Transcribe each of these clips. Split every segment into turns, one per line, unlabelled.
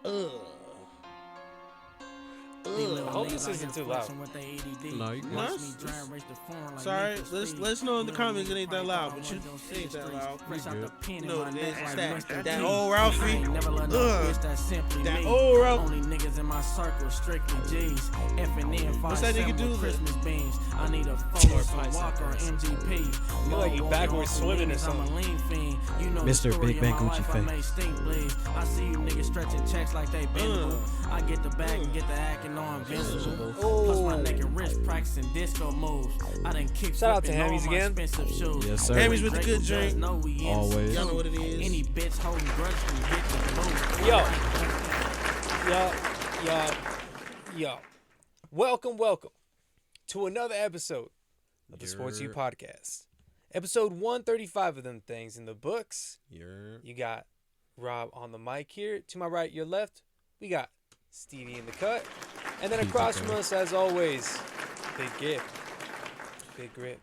I hope this isn't too loud.
No, you
No, sorry. Let's know in the comments it ain't that loud, but you it ain't that loud. You know what it is. It's that old Ralphie. That old Ralphie.
Only niggas in my circle, strictly G's.
What's that nigga do?
Christmas beans. I need a phone, some Walker, MVP.
I feel like he backwards swimming or something.
Mr. Big Bang Gucci
face. I see you niggas stretching checks like they bendable. I get the bag and get the acting on invincible. Plus my neck and wrist practicing disco moves. I done kick
Shout out to
flipping
Hammies
all my
again.
expensive shoes.
Yes, sir.
Hammies with the good drink.
Always.
Y'all know what it is.
Any bitch holding grudge can get the
Yo. Welcome to another episode of the Sports U Podcast. Episode 135 of them things in the books. You got Rob on the mic here. To my right, your left, we got Stevie in the cut. And then across from us, as always, Big Grip.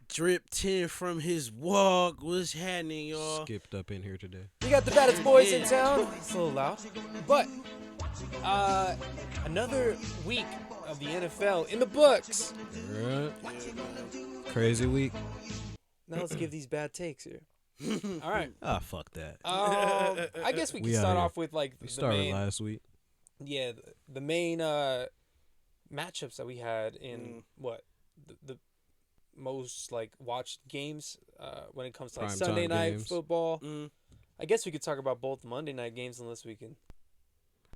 Drip 10 from his walk. What's happening, y'all?
Skipped up in here today.
We got the baddest boys in town. It's a little loud. But another week of the NFL in the books.
Right. Crazy week.
Now let's give these bad takes here. All right.
Ah, fuck that.
I guess we can start off with like
We
the
started
main,
last week.
yeah, the main matchups that we had in the most like watched games when it comes to like
Primetime
Sunday night
games.
football. I guess we could talk about both Monday night games unless we can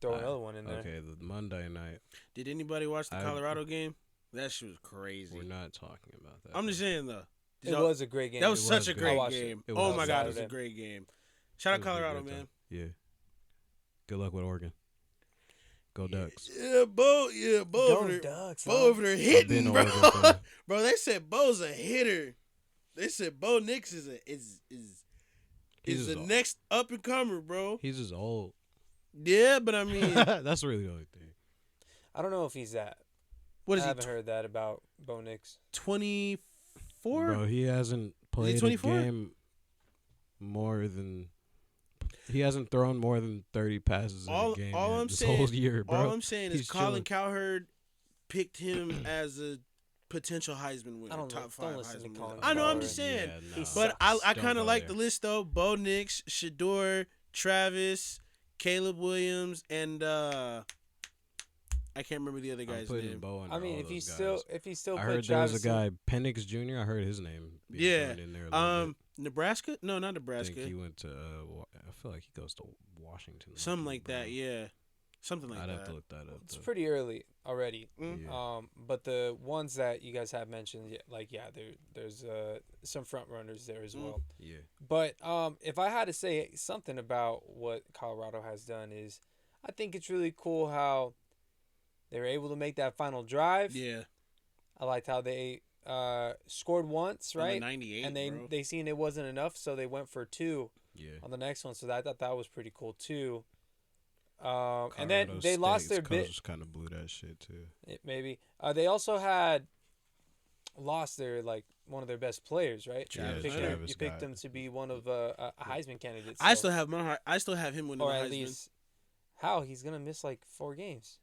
throw another one in there.
Okay, the Monday night.
Did anybody watch the Colorado game? That shit was crazy.
We're not talking about that.
I'm just saying, though.
It was a great game.
That was such a
good.
great
I watched
game.
it.
Oh, my God, it
Saturday.
was a great game. Shout out Colorado, man.
Yeah. Good luck with Oregon. Go Ducks.
Yeah, Bo
Go
over there.
Ducks,
Bo over there hitting, bro.
Oregon fan.
Bro, they said Bo's a hitter. They said Bo Nix is the next up and comer, bro.
He's just old.
Yeah, but I mean,
That's really the only thing.
I don't know if he's that.
what is
I
he?
haven't heard that about Bo Nix.
24.
Bro, he hasn't played a
24?
game more than. He hasn't thrown more than 30 passes in a game
all
yet
I'm
this
saying,
whole year, bro.
All I'm saying is
He's
Colin
chilling.
Cowherd picked him as a potential Heisman winner,
I don't
top
know.
5
Don't listen to
Heisman
Colin
winner. I know, I'm
Cowherd.
just saying.
Yeah, nah.
But I
Don't
kind
go
of like
there.
the list, though. Bo Nix, Shador, Travis, Caleb Williams, and I can't remember the other
I'm
guy's
putting
name.
Bo under
I mean,
all
if he's
those guys.
still
I
put
heard there was
Travis
a guy, Penix Jr. I heard his name being
Yeah.
thrown in there a little bit.
Nebraska? No, not
I
Nebraska.
think he went to. I feel like he goes to Washington.
Something like
bro.
that, yeah. Something like
I'd
that.
have to look that up.
It's
though.
pretty early already.
Yeah.
But the ones that you guys have mentioned, there's some front runners there as well.
Yeah.
But if I had to say something about what Colorado has done is, I think it's really cool how they were able to make that final drive.
Yeah.
I liked how they scored once,
On the
right?
98,
And
bro.
they seen it wasn't enough, so they went for 2
Yeah.
on the next one. So I thought that was pretty cool too. And then
Colorado
they lost
State's
their bit.
coach kind of blew that shit too.
Maybe they also had lost their one of their best players, right?
Yeah,
You picked him to be one of a Heisman candidate.
I
so-
still have my heart. I still have him winning
or
the
at
Heisman.
least how he's gonna miss like 4 games.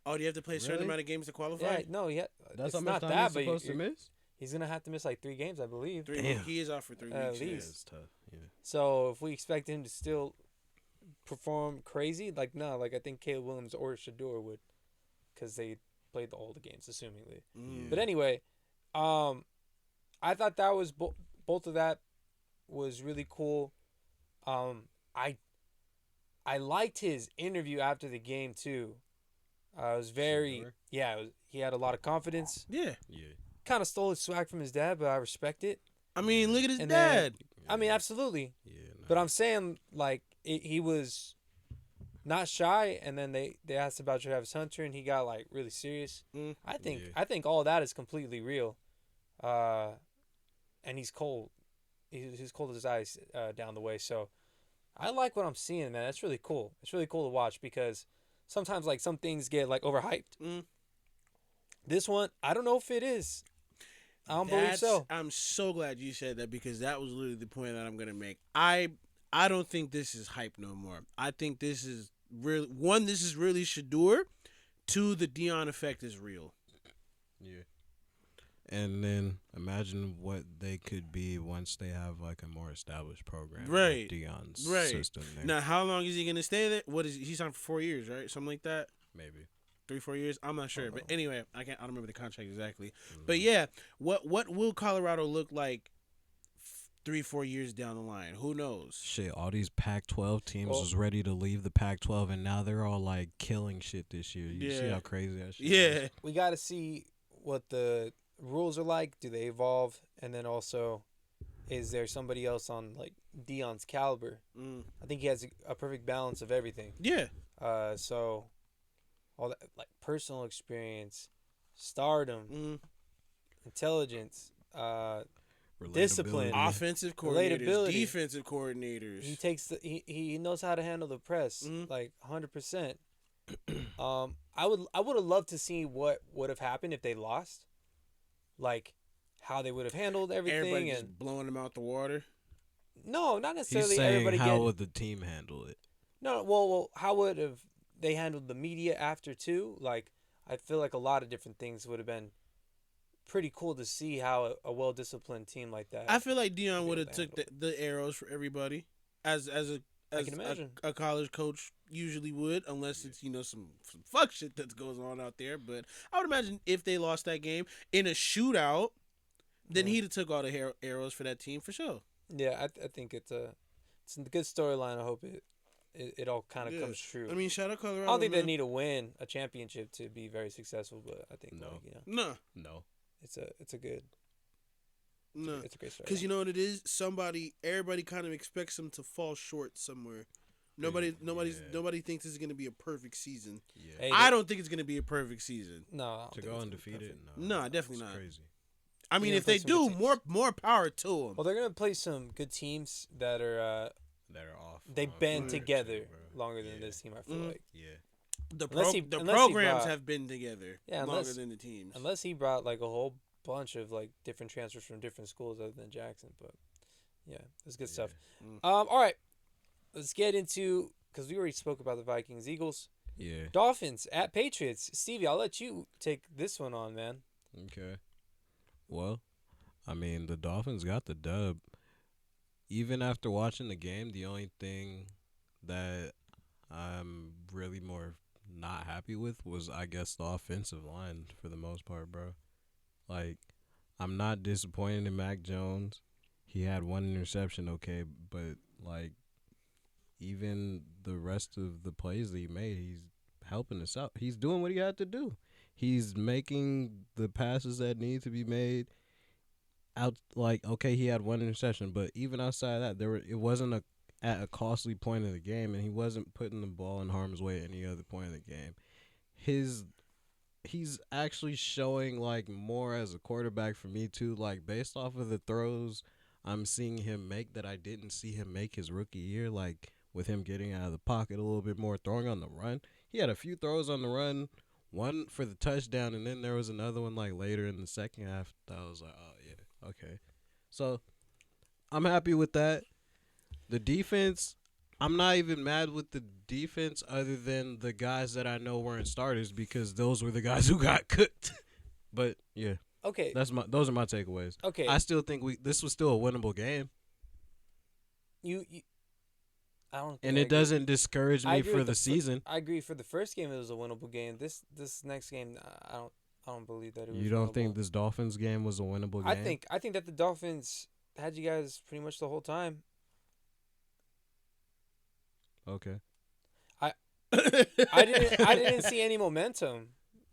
Oh, do you have to play a certain
Really?
amount of games to qualify?
Yeah, no, yeah,
That's
it's
how
not
much time
that,
he's
but
supposed to miss.
he's gonna have to miss like 3 games, I believe.
3
Damn.
He is out for 3
At
weeks.
least.
Yeah.
It's tough. Yeah.
So if we expect him to still perform crazy, I think Caleb Williams or Shador would, because they played all the games, assumingly.
Mm.
But anyway, I thought that was both of that was really cool. I liked his interview after the game too. It was very
Shador?
he had a lot of confidence.
Yeah.
Yeah.
Kind of stole his swag from his dad, but I respect it.
I mean, look at his
And
dad.
I mean, absolutely.
Yeah. Nah.
But I'm saying he was not shy, and then they asked about Travis Hunter, and he got like really serious.
Mm.
I think
Yeah.
I think all that is completely real, and he's cold. He's cold as ice down the way. So I like what I'm seeing, man. That's really cool. It's really cool to watch because sometimes like some things get like overhyped.
Mm.
This one, I don't know if it is. I don't believe so.
I'm so glad you said that because that was literally the point that I'm gonna make. I don't think this is hype no more. I think this is really one, this is really Shador. Two, the Dion effect is real.
Yeah. And then imagine what they could be once they have like a more established program.
Right.
With Dion's
Right.
system there.
Now, how long is he going to stay there? What is he's on for 4 years, right? Something like that.
Maybe
3-4 years. I'm not sure, but anyway, I don't remember the contract exactly.
Mm-hmm.
But yeah, what will Colorado look like 3-4 years down the line? Who knows?
Shit, all these Pac-12 teams was ready to leave the Pac-12, and now they're all like killing shit this year. You see how crazy that shit is?
We got to see what the rules are like. Do they evolve? And then also, is there somebody else on like Dion's caliber? I think he has a perfect balance of everything.
Yeah.
So all that, like personal experience, stardom, intelligence, discipline,
offensive coordinators, defensive coordinators.
He takes he knows how to handle the press like 100%. I would have loved to see what would have happened if they lost, like how they would have handled everything.
Everybody
and
just blowing them out the water.
No, not necessarily.
He's saying
everybody.
How would the team handle it?
No, well, how would have they handled the media after too? Like, I feel like a lot of different things would have been pretty cool to see how a well-disciplined team like that.
I feel like Dion would have took the arrows for everybody, as a college coach usually would, unless it's some fuck shit that goes on out there. But I would imagine if they lost that game in a shootout, then he'd have took all the arrows for that team for sure.
Yeah, I think it's a good storyline. I hope it all kind of comes true.
I mean, shout out Colorado.
I don't think they need to win a championship to be very successful, but I think
no.
It's a good.
No,
it's a great story.
Because you know what it is. Everybody kind of expects them to fall short somewhere. Nobody thinks it's going to be a perfect season. Yeah. Hey, I don't think it's going to be a perfect season.
No,
to go undefeated.
No, definitely not.
Crazy.
I mean, if they do, more power to them.
Well, they're going to play some good teams that are
off.
They've been together longer than this team. I feel like.
Yeah.
The programs have been together longer than the teams.
Unless he brought like a whole bunch of like different transfers from different schools other than Jackson, but yeah, it's good stuff. All right, let's get into, because we already spoke about the Vikings, Eagles, Dolphins at Patriots. Stevie, I'll let you take this one on, man.
Okay. Well, I mean, the Dolphins got the dub. Even after watching the game, the only thing that I'm really more not happy with was, I guess, the offensive line for the most part, bro. Like, I'm not disappointed in Mac Jones. He had one interception, okay, but, like, even the rest of the plays that he made, he's helping us out. He's doing what he had to do. He's making the passes that need to be made. Out, like, okay, he had one interception, but even outside of that, it wasn't at a costly point of the game, and he wasn't putting the ball in harm's way at any other point of the game. He's actually showing like more as a quarterback for me too. Like, based off of the throws I'm seeing him make that I didn't see him make his rookie year, like with him getting out of the pocket a little bit more, throwing on the run. He had a few throws on the run, one for the touchdown, and then there was another one like later in the second half that I was like, oh yeah, okay. So I'm happy with that. The defense, I'm not even mad with the defense other than the guys that I know weren't starters, because those were the guys who got cooked. But yeah.
Okay.
Those are my takeaways.
Okay.
I still think this was still a winnable game.
I don't think
and it doesn't discourage me for the season.
I agree, for the first game it was a winnable game. This next game I don't believe that it was.
You don't
winnable.
think this Dolphins game was a winnable game?
I think that the Dolphins had you guys pretty much the whole time.
Okay.
I didn't see any momentum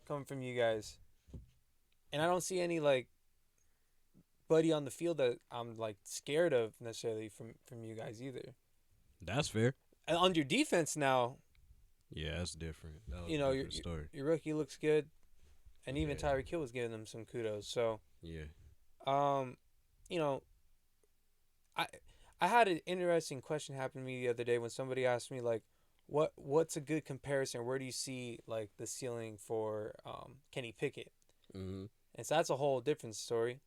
coming from you guys. And I don't see any like buddy on the field that I'm like scared of necessarily from you guys either.
That's fair.
And on your defense now,
yeah, that's different. That was a different story.
Your rookie looks good, and even Tyreek Hill was giving them some kudos. So
yeah,
I had an interesting question happen to me the other day when somebody asked me like, what's a good comparison? Where do you see like the ceiling for Kenny Pickett?
Mm-hmm.
And so that's a whole different story.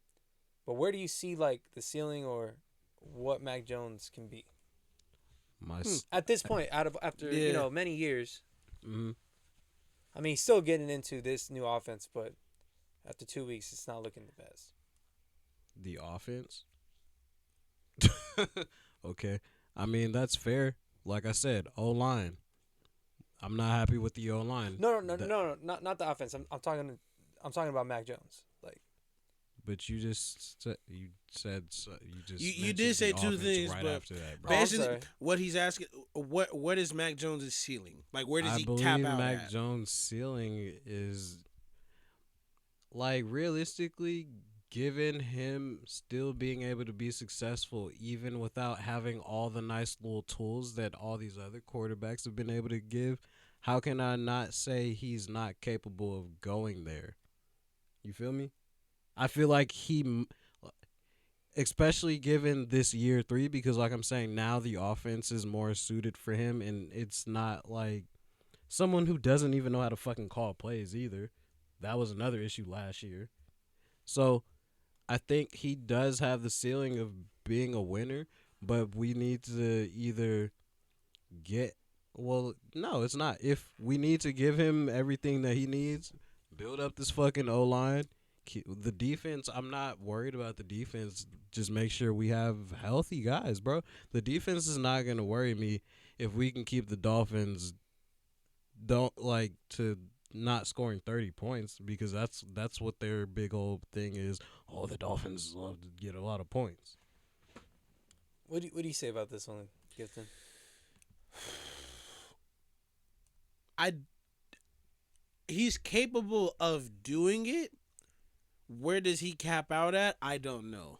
But where do you see like the ceiling or what Mac Jones can be? At this point, after many years.
Mm-hmm.
I mean, he's still getting into this new offense, but after 2 weeks, it's not looking the best.
The offense? Okay. I mean, that's fair. Like I said, O-line. I'm not happy with the O-line.
No, not the offense. I'm talking about Mac Jones. Like,
but you just said you
did say two things,
right
but
after that, bro.
basically, what he's asking, what is Mac Jones' ceiling? Like, where does he cap out
Mac
at?
Jones' ceiling is, like, realistically, given him still being able to be successful even without having all the nice little tools that all these other quarterbacks have been able to give, how can I not say he's not capable of going there? You feel me? I feel like he, especially given this year 3, because like I'm saying, now the offense is more suited for him, and it's not like someone who doesn't even know how to fucking call plays either. That was another issue last year. So I think he does have the ceiling of being a winner, but we need to either no, it's not. If we need to give him everything that he needs, build up this fucking O-line. The defense, I'm not worried about the defense. Just make sure we have healthy guys, bro. The defense is not going to worry me if we can keep the Dolphins to not scoring 30 points, because that's what their big old thing is. Oh, the Dolphins love to get a lot of points.
What do you say about this one, Gibson?
He's capable of doing it. Where does he cap out at? I don't know.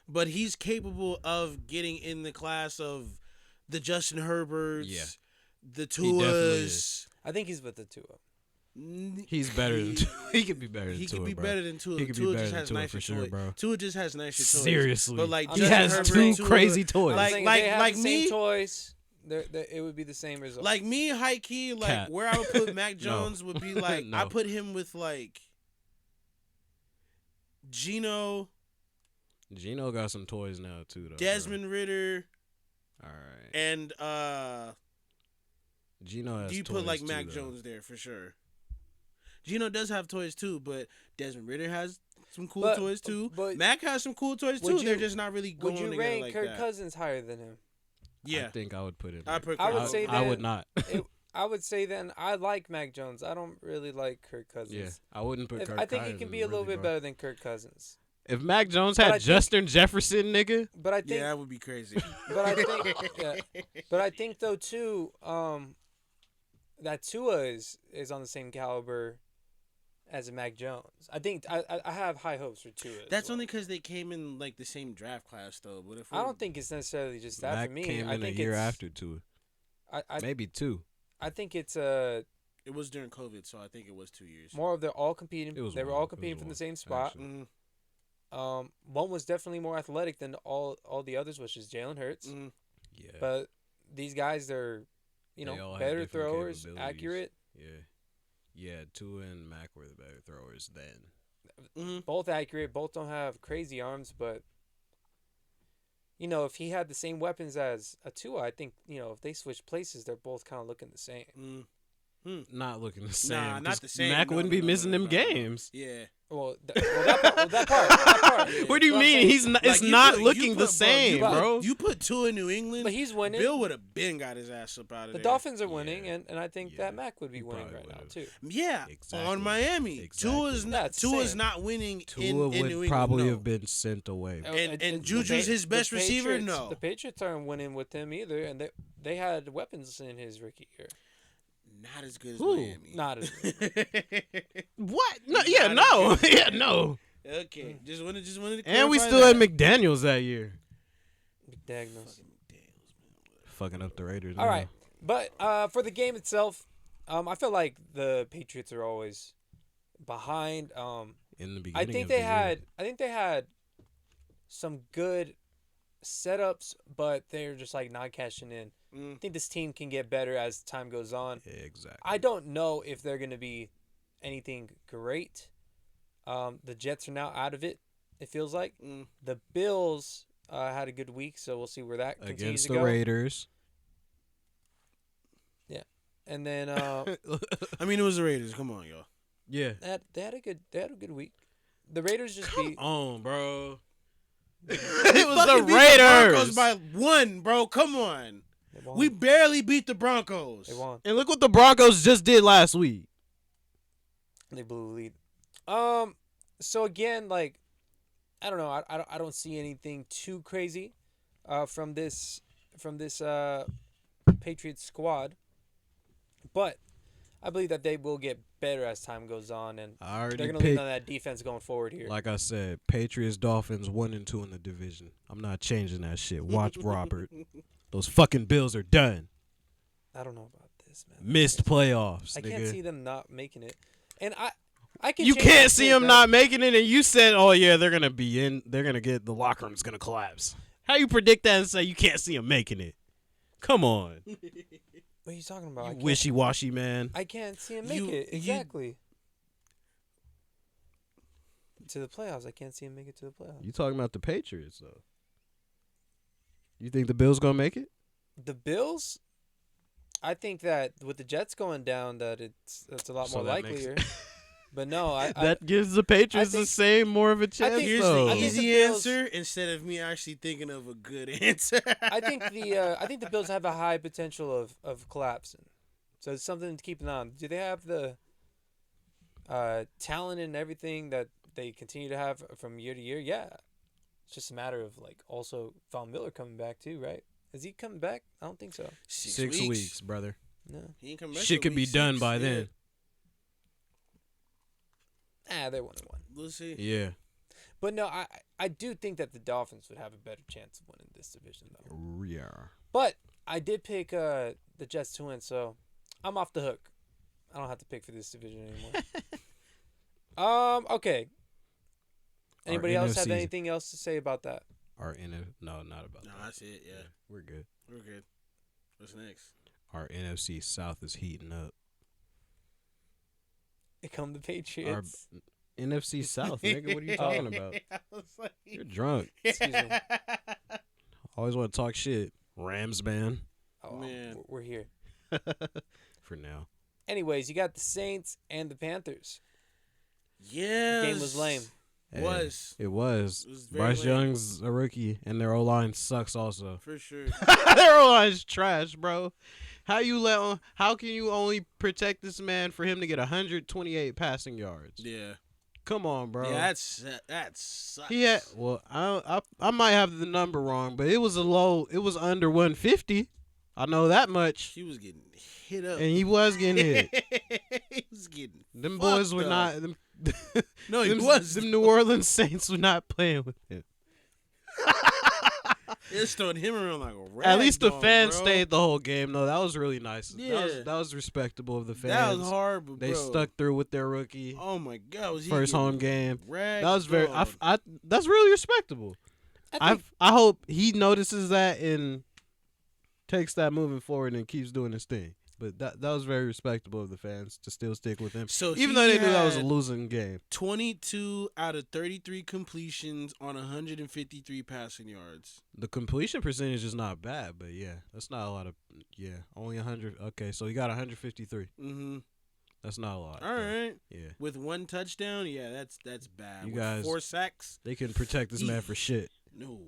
But he's capable of getting in the class of the Justin Herberts, the Tuas.
I think he's with the Tua.
He's better than Tua. He could be better than Tua.
He could be better than Tua.
He could be better than Tua for sure, bro.
Tua just has nicer toys.
Seriously.
But like
he has
Herbert,
two crazy toys.
Like me, same toys. It would be the same result.
Like me, high key, like where I would put Mac Jones would be like I put him with like Gino
got some toys now too, though.
Desmond Ritter.
All right.
And
Gino has.
Do you
toys
put like
too,
Mac
though.
Jones there for sure? Gino does have toys too, but Desmond Ritter has some cool toys too. But Mac has some cool toys too. They're just not really going together like that.
Would you rank Kirk Cousins higher than him?
Yeah,
I think I would put it.
I would say that.
I would not.
I would say then I like Mac Jones. I don't really like Kirk Cousins.
Yeah, I wouldn't put Kirk.
I think he can be a little bit better than Kirk Cousins.
If Mac Jones had Justin Jefferson, nigga.
But I think
that would be crazy.
But I think though too, that Tua is on the same caliber as a Mac Jones. I think I have high hopes for Tua.
That's only because they came in like the same draft class though. But if
I don't think it's necessarily just that
Mac
for me.
Came
I
in
think
a year after Tua. Maybe 2.
I think it's
It was during COVID, so I think it was 2 years.
More of they're all competing. They were all competing from the same spot. One was definitely more athletic than all the others, which is Jalen Hurts.
Yeah.
But these guys, they're better throwers, accurate.
Yeah, Tua and Mac were the better throwers then.
Both accurate. Both don't have crazy arms, but if he had the same weapons as a Tua, I think if they switch places, they're both kind of looking the same.
Not looking the same.
Nah, not the same.
Mac wouldn't be missing them games.
Yeah.
Well, that part. Yeah.
What do you mean? It's not looking the same, bro.
You put Tua in New England,
but he's winning.
Bill would have been got his ass up out of there.
The Dolphins are winning, and I think that Mac would be winning right now too.
Yeah, exactly. On Miami. Exactly. Tua's not winning in New England.
Tua would probably have been sent away.
And Juju's his best receiver? No.
The Patriots aren't winning with him either, and they had weapons in his rookie year.
Not as good as Miami.
Not as good.
What? No, no.
Okay, just wanted to.
And we still had McDaniels that year.
McDaniels,
fucking up the Raiders.
All right, but for the game itself, I feel like the Patriots are always behind.
In the beginning,
I think they had some good setups, but they're just like not cashing in. I think this team can get better as time goes on.
Yeah, exactly.
I don't know if they're going to be anything great. The Jets are now out of it, it feels like. The Bills had a good week, so we'll see where that continues
against
to
the
go.
Raiders.
Yeah, and then
I mean, it was the Raiders. Come on, y'all.
Yeah,
they had a good week. The Raiders just
come
beat.
on, bro.
It
was the
beat
Raiders.
The Broncos by 1, bro. Come on. We barely beat the Broncos.
They won.
And look what the Broncos just did last week.
They blew the lead. So again, like, I don't know. I don't see anything too crazy, from this Patriots squad, but I believe that they will get better as time goes on, and they're gonna lean on that defense going forward here.
Like I said, Patriots, Dolphins 1 and 2 in the division. I'm not changing that shit. Watch Robert. Those fucking Bills are done.
I don't know about this, man.
Missed playoffs.
I
nigga.
can't see them not making it, and I can.
You
change
can't
that
see
too,
them
right?
not making it, and you said, "Oh yeah, they're gonna be in. They're gonna get the locker room's gonna collapse." How you predict that and say you can't see them making it? Come on,
What are you talking about?
you wishy-washy man.
I can't see him make it. Exactly. To the playoffs. I can't see him make it to the playoffs.
You talking about the Patriots though? You think the Bills gonna make it?
The Bills, I think that with the Jets going down, that it's a lot more likelier. But no,
that gives the Patriots the same more of a chance.
Here's
though.
the easy answer instead of me actually thinking of a good answer.
I think the Bills have a high potential of collapsing, so it's something to keep an eye on. Do they have the talent and everything that they continue to have from year to year? Yeah, it's just a matter of like also Von Miller coming back too, right? Is he coming back? I don't think so.
6 weeks, brother.
No,
he ain't coming back.
Shit could be done by then.
They're 1-1.
We'll see.
Yeah.
But no, I do think that the Dolphins would have a better chance of winning this division though.
Yeah.
But I did pick the Jets to win, so I'm off the hook. I don't have to pick for this division anymore. Okay. Anybody else have anything else to say about that?
No, not about that.
No, that's it. Yeah,
we're good.
We're good. What's next?
Our NFC South is heating up.
Here come the Patriots.
Our NFC South, nigga. What are you talking about?
Like,
you're drunk.
Excuse me.
Always want to talk shit. Rams, man.
Oh, man. We're here.
For now.
Anyways, you got the Saints and the Panthers.
Yeah.
Game was lame.
Hey,
it
was.
was
Bryce
lame.
Young's a rookie, and their O-line sucks also.
For sure.
Their O-line's trash, bro. How can you only protect this man for him to get 128 passing yards?
Yeah.
Come on, bro.
Yeah, that sucks.
He had, well, I might have the number wrong, but it was under 150. I know that much.
He was getting hit up.
And he was getting hit.
He was getting
them boys were not
No, he was.
Them New Orleans Saints were not playing with him.
It's throwing him around like a rag
At least the
doll,
fans
bro.
stayed the whole game, though. That was really nice.
Yeah.
That was respectable of the fans.
That was hard, but
they stuck through with their rookie.
Oh my God, was he
first home game.
That
was very. That's really respectable. I hope he notices that and takes that moving forward and keeps doing his thing. But that was very respectable of the fans to still stick with him.
So
even though they knew that was a losing game.
22 out of 33 completions on 153 passing yards.
The completion percentage is not bad, but yeah, that's not a lot of. Yeah, only 100. Okay, so he got 153.
Mm-hmm.
That's not a lot.
All right.
Yeah.
With 1 touchdown, yeah, that's bad.
You
With
guys,
4 sacks.
They couldn't protect this man for shit.
No.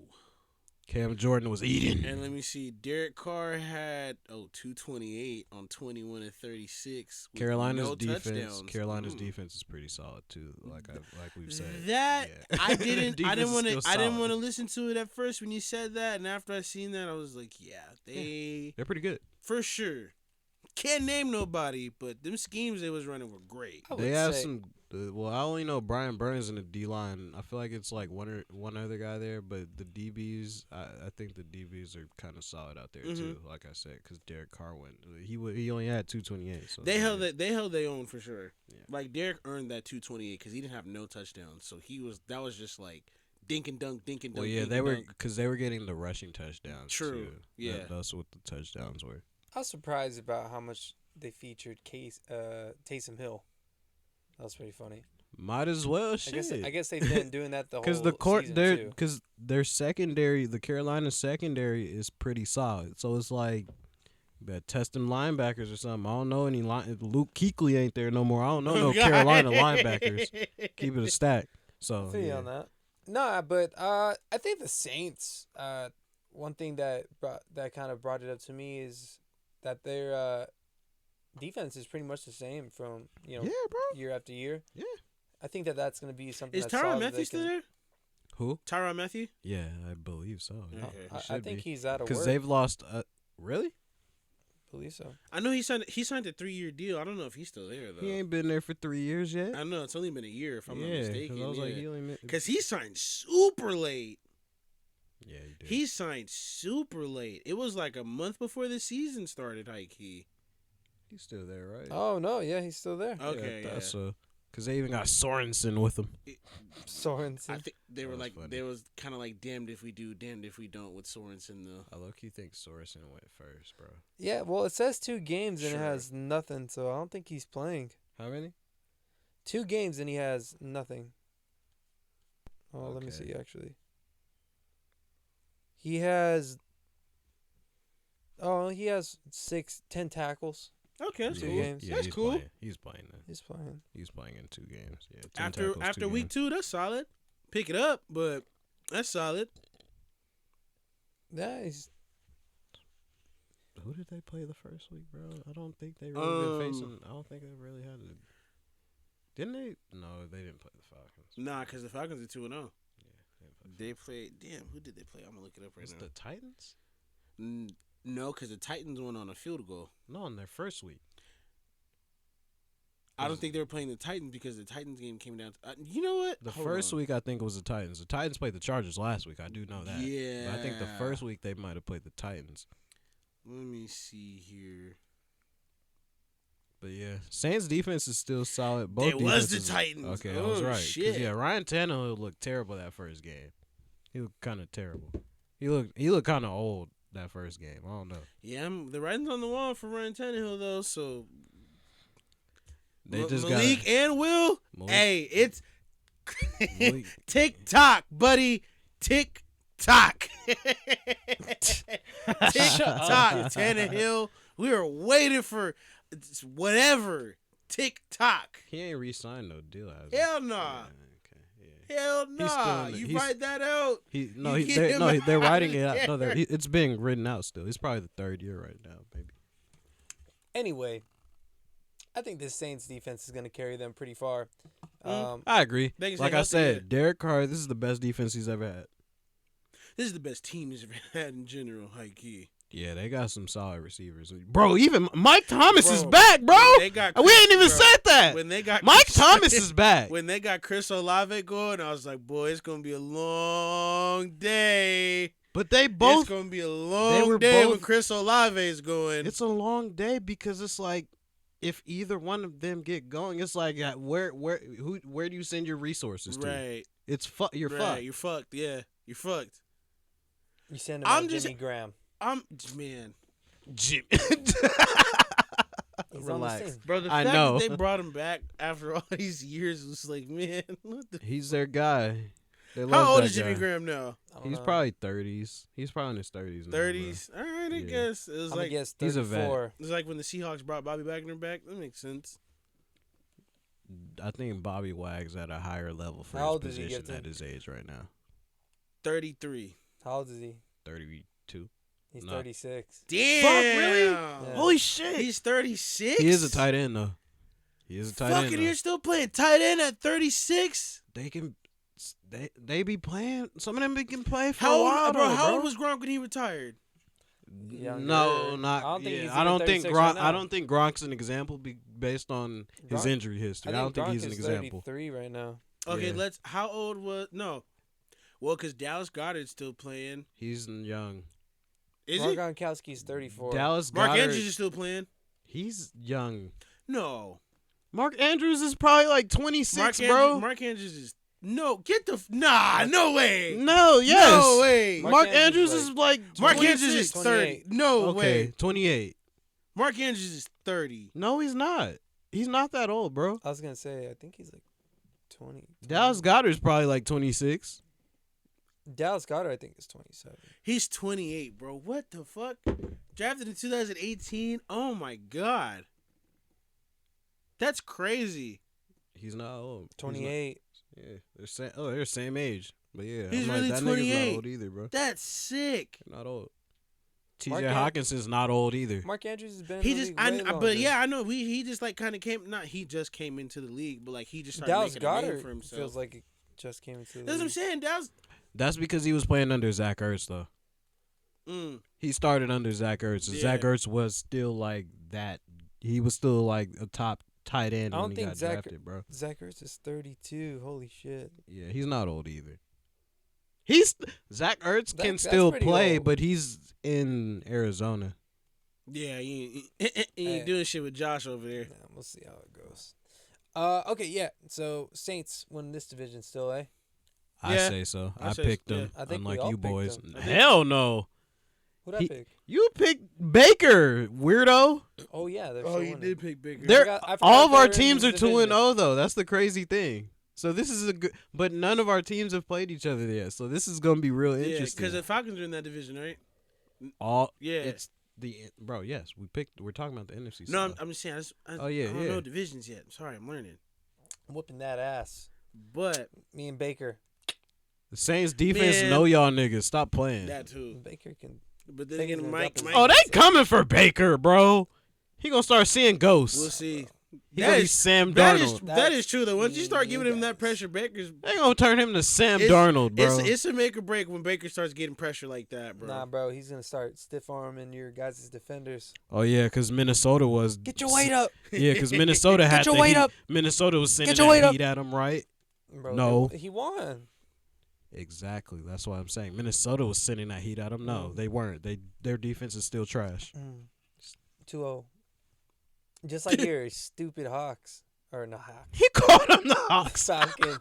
Cam Jordan was eating.
And let me see. Derek Carr had 228 on 21 and 36.
Carolina's
no
defense.
touchdowns.
Carolina's defense is pretty solid too. Like we've said.
That
yeah.
I didn't want
to
to listen to it at first when you said that, and after I seen that, I was like, yeah,
they're pretty good
for sure. Can't name nobody, but them schemes they was running were great.
They have some. Well, I only know Brian Burns in the D line. I feel like it's like one other guy there, but the DBs, I think the DBs are kind of solid out there too. Like I said, because Derek Carr went, he only had 228. So
they held their own for sure.
Yeah.
Like Derek earned that 228 because he didn't have no touchdowns, so that was just like dink and dunk, dink and dunk.
Well, yeah, they were getting the rushing touchdowns.
True.
Too.
Yeah,
that's what the touchdowns were.
I was surprised about how much they featured Taysom Hill. That was pretty funny.
Might as well. Shit.
I guess they've been doing that the whole
because the court
season too.
because their secondary, the Carolina secondary is pretty solid. So it's like, you better test them linebackers or something. I don't know any Luke Kuechly ain't there no more. I don't know no Carolina linebackers. Keep it a stack. So
I feel you on that. Nah, but I think the Saints. One thing that kind of brought it up to me is that their defense is pretty much the same from year after year.
Yeah,
I think that's going to be something.
Is Tyrann Mathieu still there?
Who?
Tyrann Mathieu?
Yeah, I believe so. Yeah.
Okay. I think he's out of work
because they've lost. Really?
I believe so.
I know he signed a 3-year deal. I don't know if he's still there though.
He ain't been there for 3 years yet.
I know it's only been a year if I'm not mistaken.
Because I was like,
because he signed super late.
Yeah, he did.
He signed super late. It was like a month before the season started. High key.
He's still there, right?
Oh no, yeah, he's still there.
Okay, yeah.
So, because they even got Sorensen with them.
Sorensen.
I think they were like,
funny.
they was kind of like damned if we do, damned if we don't with Sorensen though.
I low-key think Sorensen went first, bro.
Yeah, well, it says 2 games and
Sure.
it has nothing, so I don't think he's playing.
How many?
2 games and he has nothing. Oh, let me
Okay.
see actually. He has 10 tackles.
Okay, that's
2
cool.
games.
Yeah,
That's
he's
cool.
Playing. He's playing then.
He's playing.
He's playing in 2 games. Yeah, 10 tackles,
After
2
week
games.
2, that's solid. Pick it up, but that's solid.
Yeah, he's
Who did they play the first week, bro? I don't think they really been facing. I don't think they really had it. Didn't they? No, they didn't play the Falcons.
Nah, because the Falcons are 2-0.
Yeah, they didn't play.
They played. Damn, who did they play? I'm gonna look it up right
Was
now.
the Titans?
No, because the Titans went on a field goal.
No, in their first week.
I don't think they were playing the Titans because the Titans game came down to. You know what?
The
Hold
first
on.
week, I think, was the Titans. The Titans played the Chargers last week. I do know that.
Yeah.
But I think the first week they might have played the Titans.
Let me see here.
But yeah, Saints defense is still solid. Both
It was the
defenses-
Titans.
Okay, I was
Oh,
right. 'Cause,
shit.
yeah, Ryan Tannehill looked terrible that first game. He looked kind of terrible. He looked kind of old that first game. I don't know.
Yeah, the writing's on the wall for Ryan Tannehill though. So
They just got
Malik and Will.
Malik-
Hey, it's
Malik-
tick tock, buddy. Tick tock. Tick tock. Tannehill. We are waiting for whatever. Tick tock.
He ain't re-signed no deal. Has he?
Hell nah.
Yeah, okay, yeah.
Hell
still
nah.
in the-
You
he's-
write that out. You get him
They're
out
writing
of
it out.
there.
No, it's being written out still. It's probably the 3rd year right now, maybe.
anyway. I think this Saints defense is going to carry them pretty far.
I agree.
They can stay
Like I
healthy,
said,
yeah.
Derek Carr, this is the best defense he's ever had.
This is the best team he's ever had in general, high key.
Yeah, they got some solid receivers. Bro, even Mike Thomas is
Bro,
back, bro.
they got
We ain't even
bro,
said that.
When they got
Mike
Chris-
Thomas is back.
When they got Chris Olave going, I was like, boy, it's gonna be a long day.
But they
It's
both.
gonna be a
they
long
were
day when
both-
Chris Olave is going.
It's a long day because it's like, if either one of them get going, it's like where do you send your resources to?
right.
It's you're
right.
fucked.
You're fucked. Yeah, you're fucked.
You send him
I'm
out
just-
Jimmy Graham.
Man,
Jim.
He's
Relax.
on the team.
bro, the
I
fact
know.
that they brought him back after all these years was like, man, what the?
He's their guy. They love
How old
that
is Jimmy
guy.
Graham now?
I don't
He's
know.
probably 30s. He's probably in his 30s. now, bro.
30s. All right, I
Yeah.
guess it was
I'm gonna
like
guess
He's a vet.
34.
it was like when the Seahawks brought Bobby Wagner back. That makes sense.
I think Bobby Wag's at a higher level for
How
his
old does he
position
get to?
at his age right now.
33.
How old is he?
32.
He's
No.
36.
Damn.
really?
Yeah.
Holy shit!
He's 36.
He is a tight end though. He is a tight end.
Fucking,
though.
you're still playing tight end at 36.
They can. They be playing. Some of them can play for
How
a
old,
while.
bro?
though,
How old was Gronk when he retired?
Younger.
No, not.
I don't think
yeah,
he's
I
even
don't think
36
Gronk.
right now.
I don't think Gronk's an example based on his
Gronk-
injury history. I don't think
Gronk
he's an
is
example.
33 right now.
Okay,
Yeah.
How old was? No. Well, because Dallas Goddard's still playing.
He's young.
Is
Mark
he?
Gronkowski's 34.
Dallas
Mark
Goddard.
Andrews is still playing.
He's young.
No.
Mark Andrews is probably like 26, bro.
Mark Andrews is no. Get the nah. No way.
No, yes.
No way.
Mark
Mark
Andrews
Andrews is like
Mark
26.
Andrews is 30.
28.
No
Okay,
way.
28.
Mark Andrews is 30.
No, he's not. He's not that old, bro.
I was going to say, I think he's like 20.
Dallas Goedert's probably like 26.
Dallas Goedert, I think, is 27.
He's 28, bro. What the fuck? Drafted in 2018. Oh my god, that's crazy.
He's not old.
28.
Yeah, they're same age. But yeah,
He's
I'm
really
like, that
28.
nigga's not old either, bro.
That's sick.
Not old.
Mark
T.J. Hawkinson's not old either.
Mark Andrews has been.
He
in the
just,
league way
but
longer.
yeah, I know. He just like kind of came. Not he just came into the league, but like he just started
Dallas
making a name
Goedert
for himself.
feels like it just came into the
That's what I'm
league.
saying. Dallas.
That's because he was playing under Zach Ertz, though. He started under Zach Ertz.
Yeah.
Zach Ertz was still like that. He was still like a top tight end when he got drafted, bro.
Zach Ertz is 32. Holy shit.
Yeah, he's not old either. Zach Ertz can
That's
still
pretty
play,
old.
but he's in Arizona.
Yeah, he ain't doing shit with Josh over there.
Yeah, we'll see how it goes. Okay, yeah. So Saints win this division still, eh?
I
Yeah,
say so.
I
I
say
picked
so,
them,
yeah. I think we
unlike
all
you
picked
boys.
them.
Hell no.
Who'd I pick?
You picked Baker, weirdo.
Oh yeah, they're
Oh,
still
you
winning.
did pick Baker.
I forgot
All of our
they're in
teams are
this
2-0
division.
though. That's the crazy thing. So this is a good, but none of our teams have played each other yet. So this is gonna be real
Yeah,
interesting.
because the Falcons are in that division, right? Yeah.
It's yes. We're talking about the NFC.
No,
side.
I'm just saying. I
Oh, yeah,
don't
yeah.
know divisions yet. I'm sorry, I'm learning.
I'm whooping that ass.
But
Me and Baker.
The Saints defense
Man.
know y'all niggas. Stop playing.
that too.
Baker can.
But then
Baker's
again,
gonna
Mike.
drop his-
Oh, they coming for Baker, bro. He gonna start seeing ghosts.
We'll see.
He
That
gonna be
is-
Sam
That
Darnold.
that is true though. Once you start
You
giving him that
guys.
pressure, Baker's
They gonna turn him to Sam
It's-
Darnold, bro.
it's a make or break when Baker starts getting pressure like that, bro.
Nah, bro. He's gonna start stiff arming your guys' defenders.
Oh yeah, because Minnesota was
Get your weight up,
Yeah, because Minnesota had
your
the
weight
heat.
up.
Minnesota was sending
your weight
that
up.
heat at him, right?
bro.
No.
He won.
Exactly. That's what I'm saying. Minnesota was sending that heat at him. No, they weren't. Their defense is still trash.
2-0. Just like your stupid Hawks. Or not Hawks.
He called them the Hawks.
Falcons.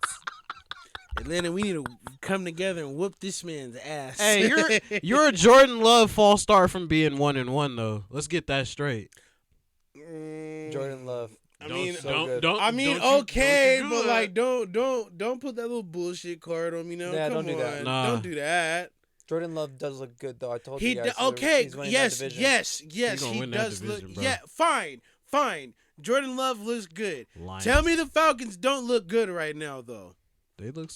Atlanta, we need to come together and whoop this man's ass.
Hey, you're a Jordan Love false start from being 1-1 though. Let's get that straight.
Jordan Love.
I mean,
so good.
I mean, okay, but like, don't put that little bullshit card on me now.
Yeah,
Come
don't do that.
on.
Nah.
Don't do that.
Jordan Love does look good, though. I told
He
you guys.
okay,
he's winning
yes,
that division.
yes,
gonna
he
win that
does
division,
look.
bro.
Yeah, fine. Jordan Love looks good.
Lions.
Tell me the Falcons don't look good right now, though.
They look.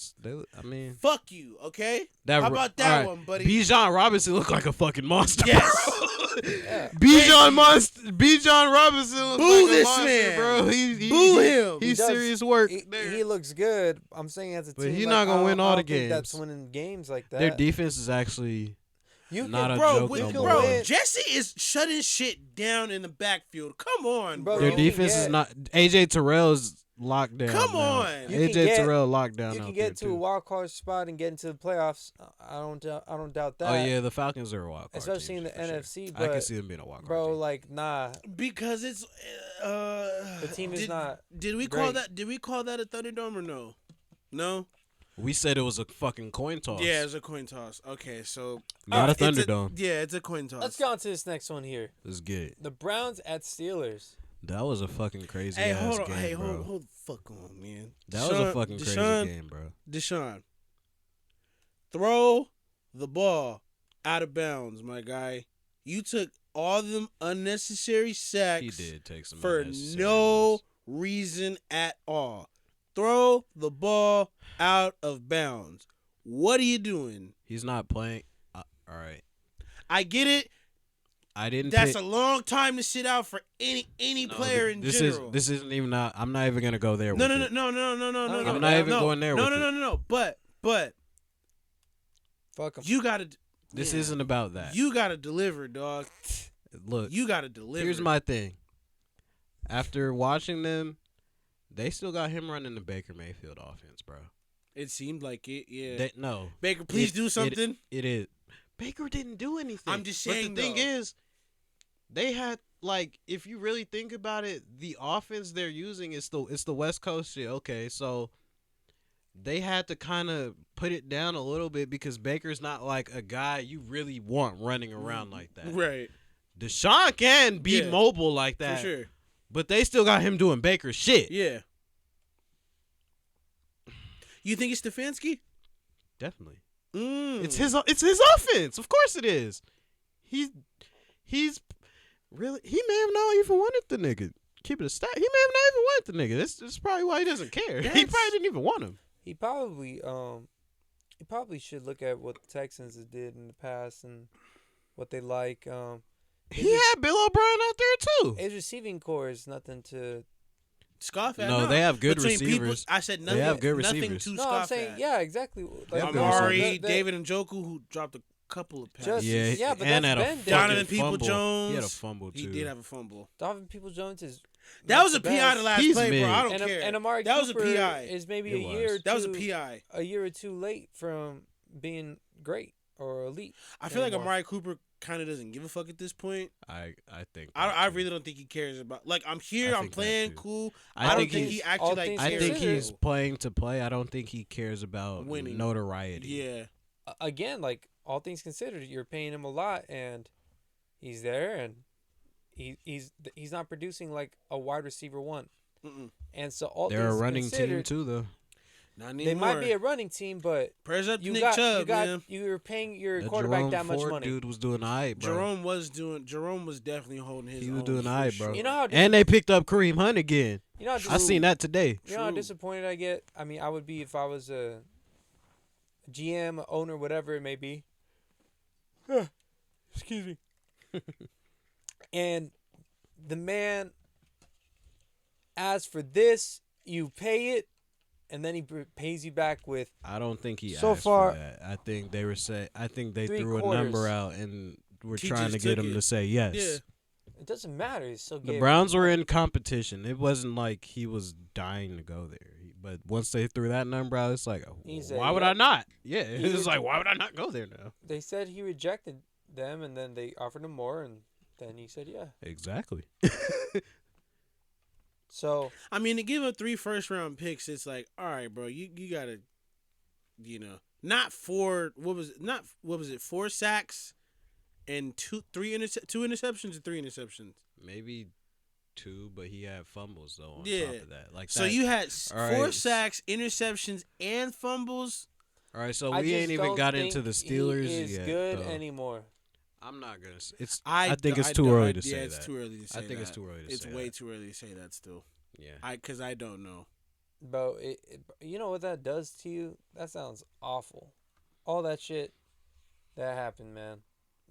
I mean,
Fuck you, okay?
that.
How about that
all right,
one, buddy?
Bijan Robinson looked like a fucking monster.
Yes.
Yeah.
Bijan Robinson looks
Boo
like
this
a monster,
man.
bro.
Boo him.
He's
does-
serious work.
He looks good. I'm saying as a
But
team,
he
like,
not gonna
I
win
don't-
all
I
the
don't think That's
games.
winning games like that.
Their defense is actually
You
not
can,
a
Bro,
joke
we-
no
can
more.
bro,
win.
Jesse is shutting shit down in the backfield. Come on,
Bro,
bro.
Their
you can
defense is
get-
not. AJ Terrell's locked down.
Come
now.
on.
You can
AJ
get-
Terrell locked down.
You
out
can
there
get to
too.
a wild card spot and get into the playoffs. I don't doubt that.
Oh yeah, the Falcons are a wild card.
Especially in
team,
the
for sure.
NFC.
I can
But
see them being a wild card.
bro,
team.
like nah.
Because it's
The team is not
Did we call
great.
that? Did we call that a Thunderdome or no? No.
We said it was a fucking coin toss.
Yeah, it's a coin toss. Okay, so
Not a
it's
Thunderdome.
yeah, it's a coin toss.
Let's go on to this next one here.
Let's get it.
The Browns at Steelers.
That was a fucking crazy
Hey,
ass
hold on.
game,
Hey,
bro.
hold the fuck on, man.
That was a fucking crazy game, bro.
Deshaun, throw the ball out of bounds, my guy. You took all them unnecessary sacks
He did take some
for
unnecessary
no
ones.
reason at all. Throw the ball out of bounds. What are you doing?
He's not playing. All right.
I get it.
I didn't.
That's
pick,
a long time to sit out for any
no,
player in
this
general.
This isn't even. I'm not even gonna go there.
No,
with
no, no,
it.
no, no, no, no, no,
I'm
no.
not
even
no,
going there
No,
with
no,
it.
no, no, no. But
Fuck 'em.
you gotta.
This
yeah.
isn't about that.
You gotta deliver, dog.
Look.
You gotta deliver.
Here's my thing. After watching them, they still got him running the Baker Mayfield offense, bro.
It seemed like it. Yeah.
No.
Baker, please do something.
It is. Baker didn't do anything.
I'm just saying,
But the thing
though.
is, they had like, if you really think about it, the offense they're using is the West Coast shit. Okay, so they had to kind of put it down a little bit because Baker's not like a guy you really want running around like that.
Right.
Deshaun can be
Yeah.
mobile like that,
For sure.
but they still got him doing Baker shit.
Yeah. You think it's Stefanski?
Definitely.
It's
his offense. Of course it is. He's really. He may have not even wanted the nigga. Keep it a stat. He may have not even wanted the nigga. That's probably why he doesn't care. He probably didn't even want him.
He probably should look at what the Texans did in the past and what they like.
He had Bill O'Brien out there too.
His receiving core is nothing to
scoff at.
No, they have good
Between
receivers.
People, I said nothing.
They have good
nothing
receivers.
to
no,
scoff
I'm saying
at.
yeah, exactly.
Like
Amari, David Njoku, who dropped a couple of passes.
Yeah, but
and
that's
had a
been
Donovan
fumble.
People-Jones.
He had a fumble too.
He did have a fumble.
Donovan People-Jones is.
That was a PI the last
He's
play,
mid.
bro. I don't
and
care.
And Amari
that was a
Cooper
PI.
is maybe
It
a year
was.
or two.
That was a PI.
A year or two late from being great or elite.
I feel like Amari Cooper kind of doesn't give a fuck at this point.
I think.
I really don't think he cares about. Like, I'm here. I'm playing cool. I don't think he
all
actually
things
like.
I think he's playing to play. I don't think he cares about
winning,
notoriety.
Yeah.
Again, like all things considered, you're paying him a lot, and he's there, and he's not producing like a wide receiver one. And so all
they're
things
a running
considered,
team too, though.
Not anymore.
They might be a running team, but
prayers up to Nick Chubb, man.
You're paying your
The
quarterback
Jerome
that much
Ford
money.
Dude was doing alright, bro.
Jerome was definitely holding his.
He was
own
doing
for
alright,
sure.
bro.
You know how
and they picked up Kareem Hunt again.
You know,
I seen that today.
You know how disappointed I get. I mean, I would be if I was a GM, owner, whatever it may be. Excuse me. And the man asks for this, you pay it, and then he pays you back with.
I don't think he
so
asked
far,
for that. I think they were I think they
3
threw
quarters.
a number out and were
He
trying to
just
get
took
him
it.
to say yes.
Yeah.
It doesn't matter. He still
The
gave
Browns
him
were
money.
in competition. It wasn't like he was dying to go there. But once they threw that number out, it's like, why would I not? Yeah, it's like, why would I not go there now?
They said he rejected them, and then they offered him more, and then he said yeah.
Exactly.
So
I mean, to give up 3 first-round picks, it's like, all right, bro, you gotta, not 4. What was it? 4 sacks and 2 interceptions or 3 interceptions.
Maybe 2, but he had fumbles though on
Yeah.
top of that. Like
So
that,
you had
all
4
right.
sacks, interceptions, and fumbles.
All right, so
I
we
just
ain't even
don't
got
think
into the Steelers
he is
yet.
good
though.
anymore.
I'm not gonna. I think it's too early to say that.
It's too early to say that.
I think it's too early to say
It's
that.
way too early to say that still.
Yeah.
Because I don't know.
Bro, you know what that does to you? That sounds awful. All that shit that happened, man.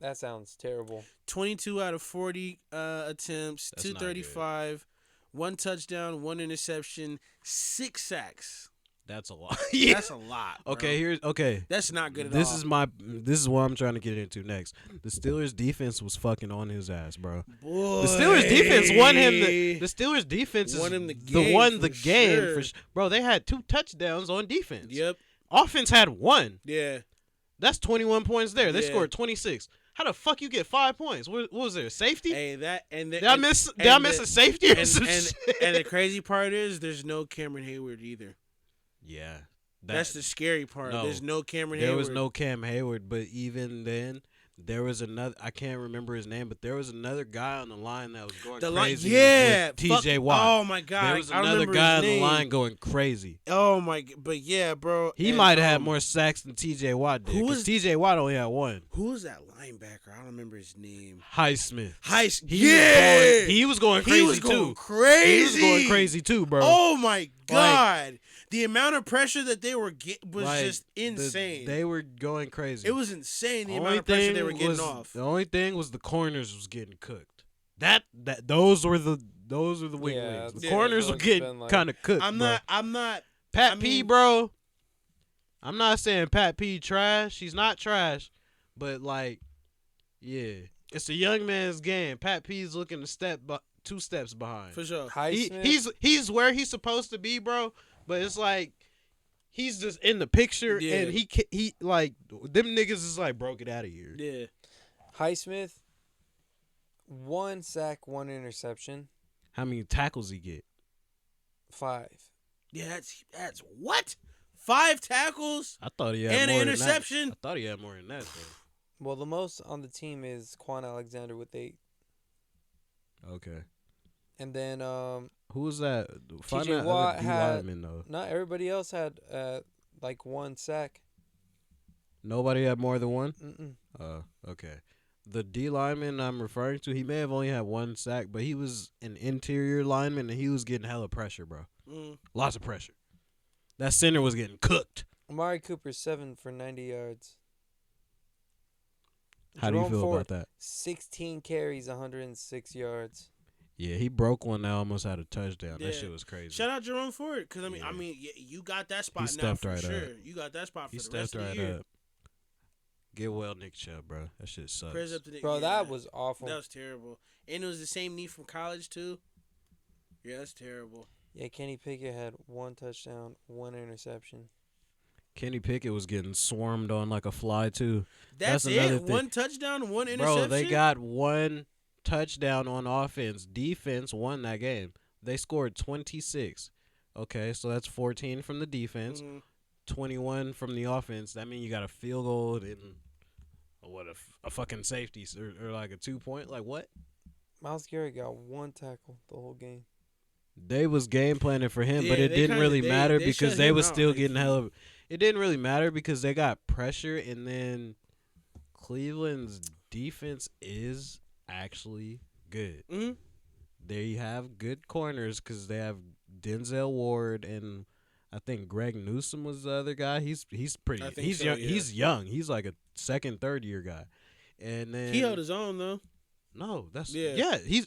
That sounds terrible.
22 out of 40 attempts,
That's
235, 1 touchdown, 1 interception, 6 sacks.
That's a lot. Yeah.
That's a lot. Bro.
Okay.
That's not good at
This
all.
this is what I'm trying to get into next. The Steelers defense was fucking on his ass, bro.
Boy.
The Steelers defense won him the Steelers defense
Won
is
him the game
won the
for
game
sure.
bro. They had 2 touchdowns on defense.
Yep.
Offense had 1.
Yeah.
That's 21 points there. They
Yeah.
scored 26. How the fuck you get 5 points? What was there? Safety?
Hey, that and
Did I miss a safety or some shit?
and the crazy part is there's no Cameron Hayward either.
Yeah.
That's the scary part.
No.
There's no Cameron
There
Hayward.
was no Cam Hayward, but even then, there was another. I can't remember his name, but there was another guy on the line that was going crazy.
Yeah,
with TJ Watt.
Oh my god,
There was
I
another
remember
guy
his
on the
name.
line going crazy.
Oh my, but yeah, bro.
He
and,
might have had more sacks than TJ Watt did.
who
Because
was-
TJ Watt only had 1.
Who was that linebacker? I don't remember his name.
Highsmith.
He
was going crazy
He was going
too.
crazy.
He was going crazy too, bro.
Oh my god, the amount of pressure that they were was
Like,
just insane.
They were going crazy.
It was insane the
Only
amount of pressure
thing
they were getting
was-
off.
The only thing was the corners was getting cooked. Those were the weak
Yeah,
links. The
yeah,
corners were
it's
getting
been like-
kind of cooked.
I'm
bro.
not.
Pat
I
P,
mean-
bro. I'm not saying Pat P trash. He's not trash, but like, yeah, it's a young man's game. Pat P's looking to 2 steps behind.
For sure.
Highsmith,
He's where he's supposed to be, bro. But it's like he's just in the picture,
Yeah.
and he like them niggas is like, bro, get out of here.
Yeah.
Highsmith, 1 sack, 1 interception,
How many tackles he get?
5.
Yeah, that's what? 5 tackles
I thought he had
and
more
an
than that.
interception.
I thought he had more than that. Though.
Well, the most on the team is Quan Alexander with 8.
Okay.
And then
Who was that? Find
TJ
that
Watt
other D
had-
lineman though.
not everybody else had like one sack.
Nobody had more than one?
Mm-mm.
Okay. The D lineman I'm referring to, he may have only had one sack, but he was an interior lineman, and he was getting hella pressure, bro. Lots of pressure. That center was getting cooked.
Amari Cooper, 7 for 90 yards.
How do you feel about that?
16 carries, 106 yards.
Yeah, he broke one that almost had a touchdown.
Yeah.
That shit was crazy.
Shout out Jerome Ford, because you got that spot now for sure. You got that spot for the rest of the year. Up.
Get well, Nick Chubb, bro. That shit sucks.
Bro, that was awful.
That was terrible. And it was the same knee from college, too. Yeah, that's terrible.
Yeah, Kenny Pickett had 1 touchdown, 1 interception.
Kenny Pickett was getting swarmed on like a fly, too.
That's it? 1 touchdown, 1 interception?
Bro, they got 1 touchdown on offense. Defense won that game. They scored 26. Okay, so that's 14 from the defense. 21 from the offense. That means you got a field goal and a fucking safety or like a 2-point. Like what?
Myles Garrett got 1 tackle the whole game.
They was game planning for him, but it didn't really matter because they was still getting hella. It didn't really matter because they got pressure, and then Cleveland's defense is actually good.
Mm-hmm.
They have good corners because they have Denzel Ward and I think Greg Newsome was the other guy. He's pretty. He's young. Yeah. He's young. He's like a second, third year guy. And then
he held his own though.
No, that's yeah. He's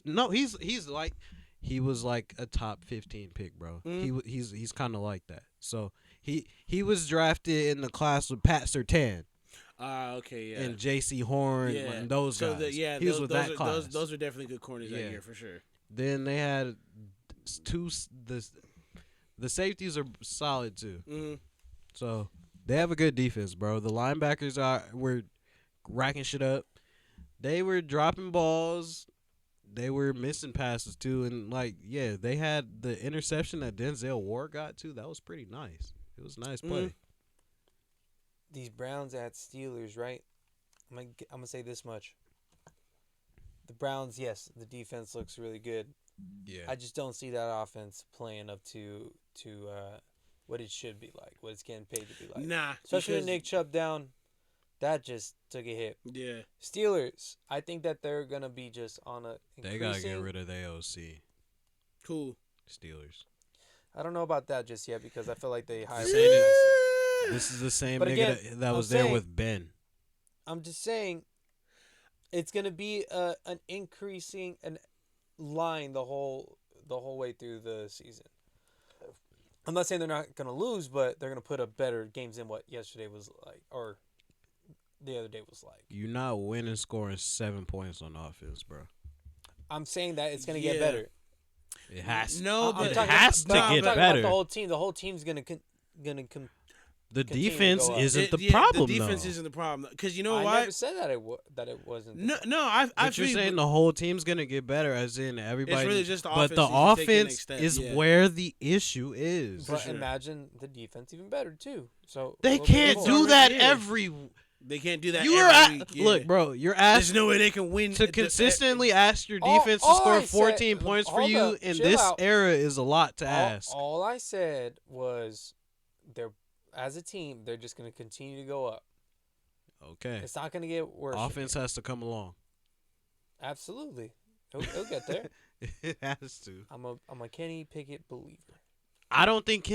like he was like a top 15 pick, bro. He's kind of like that. So he was drafted in the class with Pat Surtain.
Okay, yeah.
And J.C. Horn and those guys. He was with that class.
Those are definitely good corners that year for sure.
Then they had the safeties are solid too. So they have a good defense, bro. The linebackers were racking shit up. They were dropping balls. They were missing passes too, and they had the interception that Denzel Ward got too. That was pretty nice. It was a nice play.
These Browns at Steelers, right? I'm gonna say this much. The Browns, yes, the defense looks really good.
Yeah.
I just don't see that offense playing up to what it should be like, what it's getting paid to be like.
Nah.
Especially with Nick Chubb down, that just took a hit.
Yeah.
Steelers, I think that they're going to be just on a
They got to get rid of their OC.
Cool.
Steelers.
I don't know about that just yet because I feel like they hired
This is the same nigga that was there with Ben.
I'm just saying it's going to be an increasing line the whole way through the season. I'm not saying they're not going to lose, but they're going to put up better games than what yesterday was like or the other day was like.
You're not winning scoring 7 points on offense, bro.
I'm saying that it's going to get better.
It has.
No, but
it has to get better.
The whole team. The whole team's going to
the defense isn't the problem.
The defense isn't the problem because you know
why?
I
never said that it wasn't.
No,
But you're saying the whole team's gonna get better, as in everybody.
It's really just the
offense. But the offense is where the issue is.
But imagine the defense even better too. So
they can't do that every.
They can't do that every week.
Look, bro, you're asking.
There's no way they can win.
To consistently ask your defense to score 14 points for you in this era is a lot to ask.
All I said was they're. As a team, they're just going to continue to go up.
Okay.
It's not going to get worse.
Offense has to come along.
Absolutely. It'll get there.
It has to.
I'm a Kenny Pickett believer.
I don't think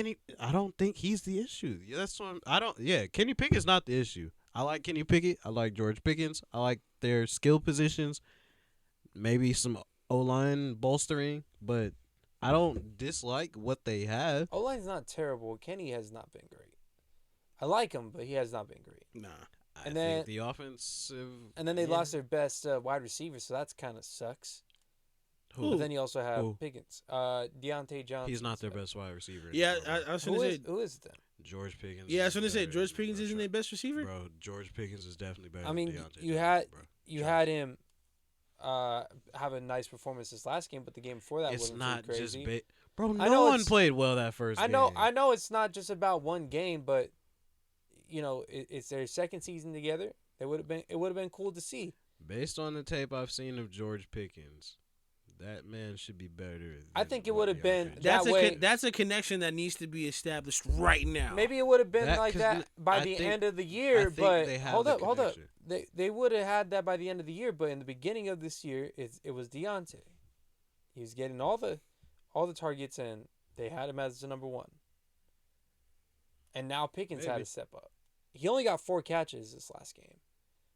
he's the issue. That's what Kenny Pickett's not the issue. I like Kenny Pickett. I like George Pickens. I like their skill positions. Maybe some O-line bolstering, but I don't dislike what they have.
O-line's not terrible. Kenny has not been great. I like him, but he has not been great.
Nah.
And then
the offensive.
And then they lost their best wide receiver, so that's kind of sucks.
Who?
But then you also have Pickens. Deontay Johnson.
He's not their best wide receiver.
Yeah, I was going to say.
Who is it then?
George Pickens.
Yeah, I was going to say George Pickens isn't their best receiver.
Bro, George Pickens is definitely better.
I mean,
than Deontay
you had him have a nice performance this last game, but the game before that wasn't too crazy.
Just bro, no one played well that first game.
I know it's not just about one game, but you know, it's their second season together. It would have been cool to see.
Based on the tape I've seen of George Pickens, That man should be better.
I think it would have been
that's
that way.
That's a connection that needs to be established right now.
Maybe it would have been like that by the end of the year. But hold up. They would have had that by the end of the year. But in the beginning of this year, it was Deontay. He was getting all the targets, and they had him as the number one. And now Pickens had to step up. He only got 4 catches this last game.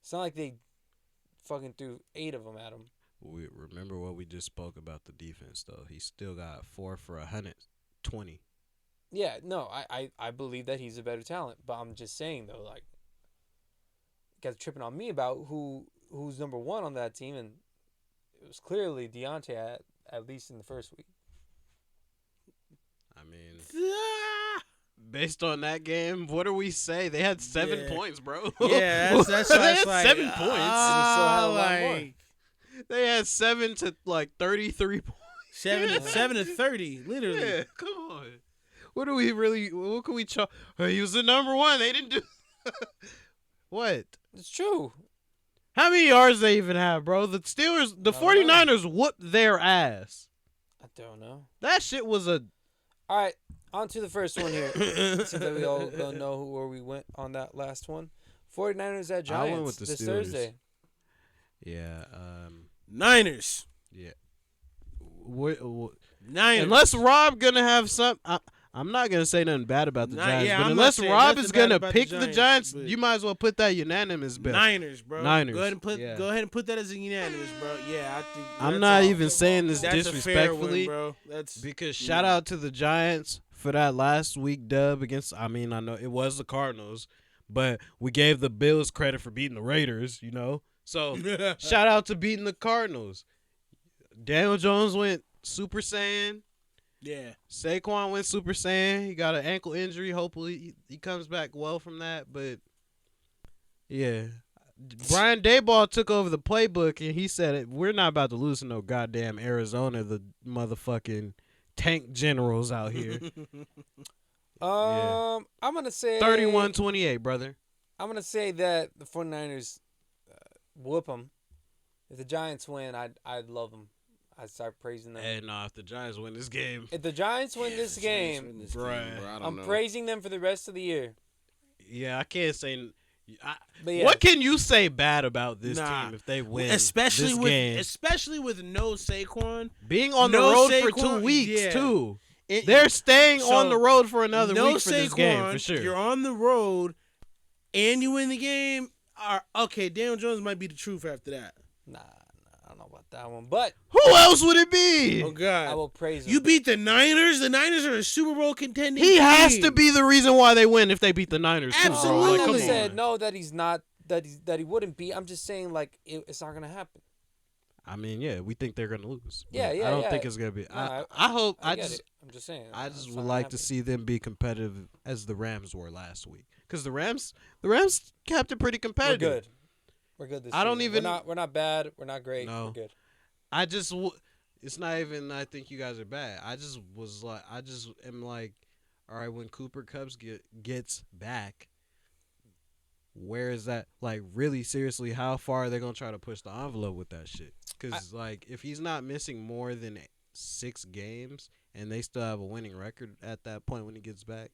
It's not like they fucking threw 8 of them at him.
We remember what we just spoke about the defense, though. He still got 4 for 120.
Yeah, no, I believe that he's a better talent, but I'm just saying though, like, you guys are tripping on me about who's number one on that team, and it was clearly Deontay at least in the first week.
I mean, based on that game, what do we say? They had 7 points, bro.
Yeah, that's
they had
like,
7 points.
And he still had a lot more.
They had 7 to like 33 points.
7 to 30, literally.
Yeah, come on. What do we really? What can we? He was the number one. They didn't do. What?
It's true.
How many yards they even have, bro? The Steelers, the 49ers whooped their ass.
I don't know.
That shit was a.
All right, on to the first one here. So that we all gonna know where we went on that last one. 49ers at Giants
I went with the
this
Steelers.
Thursday.
Yeah.
Niners.
Yeah.
Niners.
Unless Rob gonna have some. I'm not gonna say nothing bad about the Giants, but unless Rob is gonna pick the Giants, you might as well put that unanimous bet.
Niners, bro.
Niners.
Go ahead and put that as a unanimous, bro. Yeah, I think.
I'm not even saying this
that's
disrespectfully,
a fair win, bro.
Because shout out to the Giants for that last week dub against. I mean, I know it was the Cardinals, but we gave the Bills credit for beating the Raiders. You know, so shout out to beating the Cardinals. Daniel Jones went Super Saiyan.
Yeah.
Saquon went Super Saiyan. He got an ankle injury. Hopefully he comes back well from that. But, yeah. Brian Daboll took over the playbook, and he said, we're not about to lose to no goddamn Arizona, the motherfucking tank generals out here.
I'm going to say
31-28, brother.
I'm going to say that the 49ers whoop them. If the Giants win, I'd love them. I start praising them.
And if the Giants win this game.
If the Giants win this game, I'm praising them for the rest of the year.
Yeah, I can't say.
Yeah.
What can you say bad about this team if they win
especially
this
with,
game?
Especially with no Saquon.
Being on the road for 2 weeks, too. They're staying on the road for another week for this game, for sure.
You're on the road, and you win the game. Okay, Daniel Jones might be the truth after that.
Nah, I don't know about that one. But
who else would it be?
Oh, God.
I will praise him.
You beat the Niners? The Niners are a Super Bowl contending
team. He has
team.
to be the reason why they win if they beat the Niners.
Absolutely.
I never said no that he's not, that he wouldn't be. I'm just saying, like, it's not going to happen.
I mean, yeah, we think they're going to lose.
Yeah.
I don't think it's going to be. I hope. I'm
just saying.
I just would like to see them be competitive as the Rams were last week. Because the Rams kept it pretty competitive.
We're good this
season.
We're not bad. We're not great.
No.
We're good.
It's not even I think you guys are bad. I just am like, all right, when Cooper Kupp gets back, where is that? Like, really, seriously, how far are they going to try to push the envelope with that shit? Because, like, if he's not missing more than 6 games and they still have a winning record at that point when he gets back,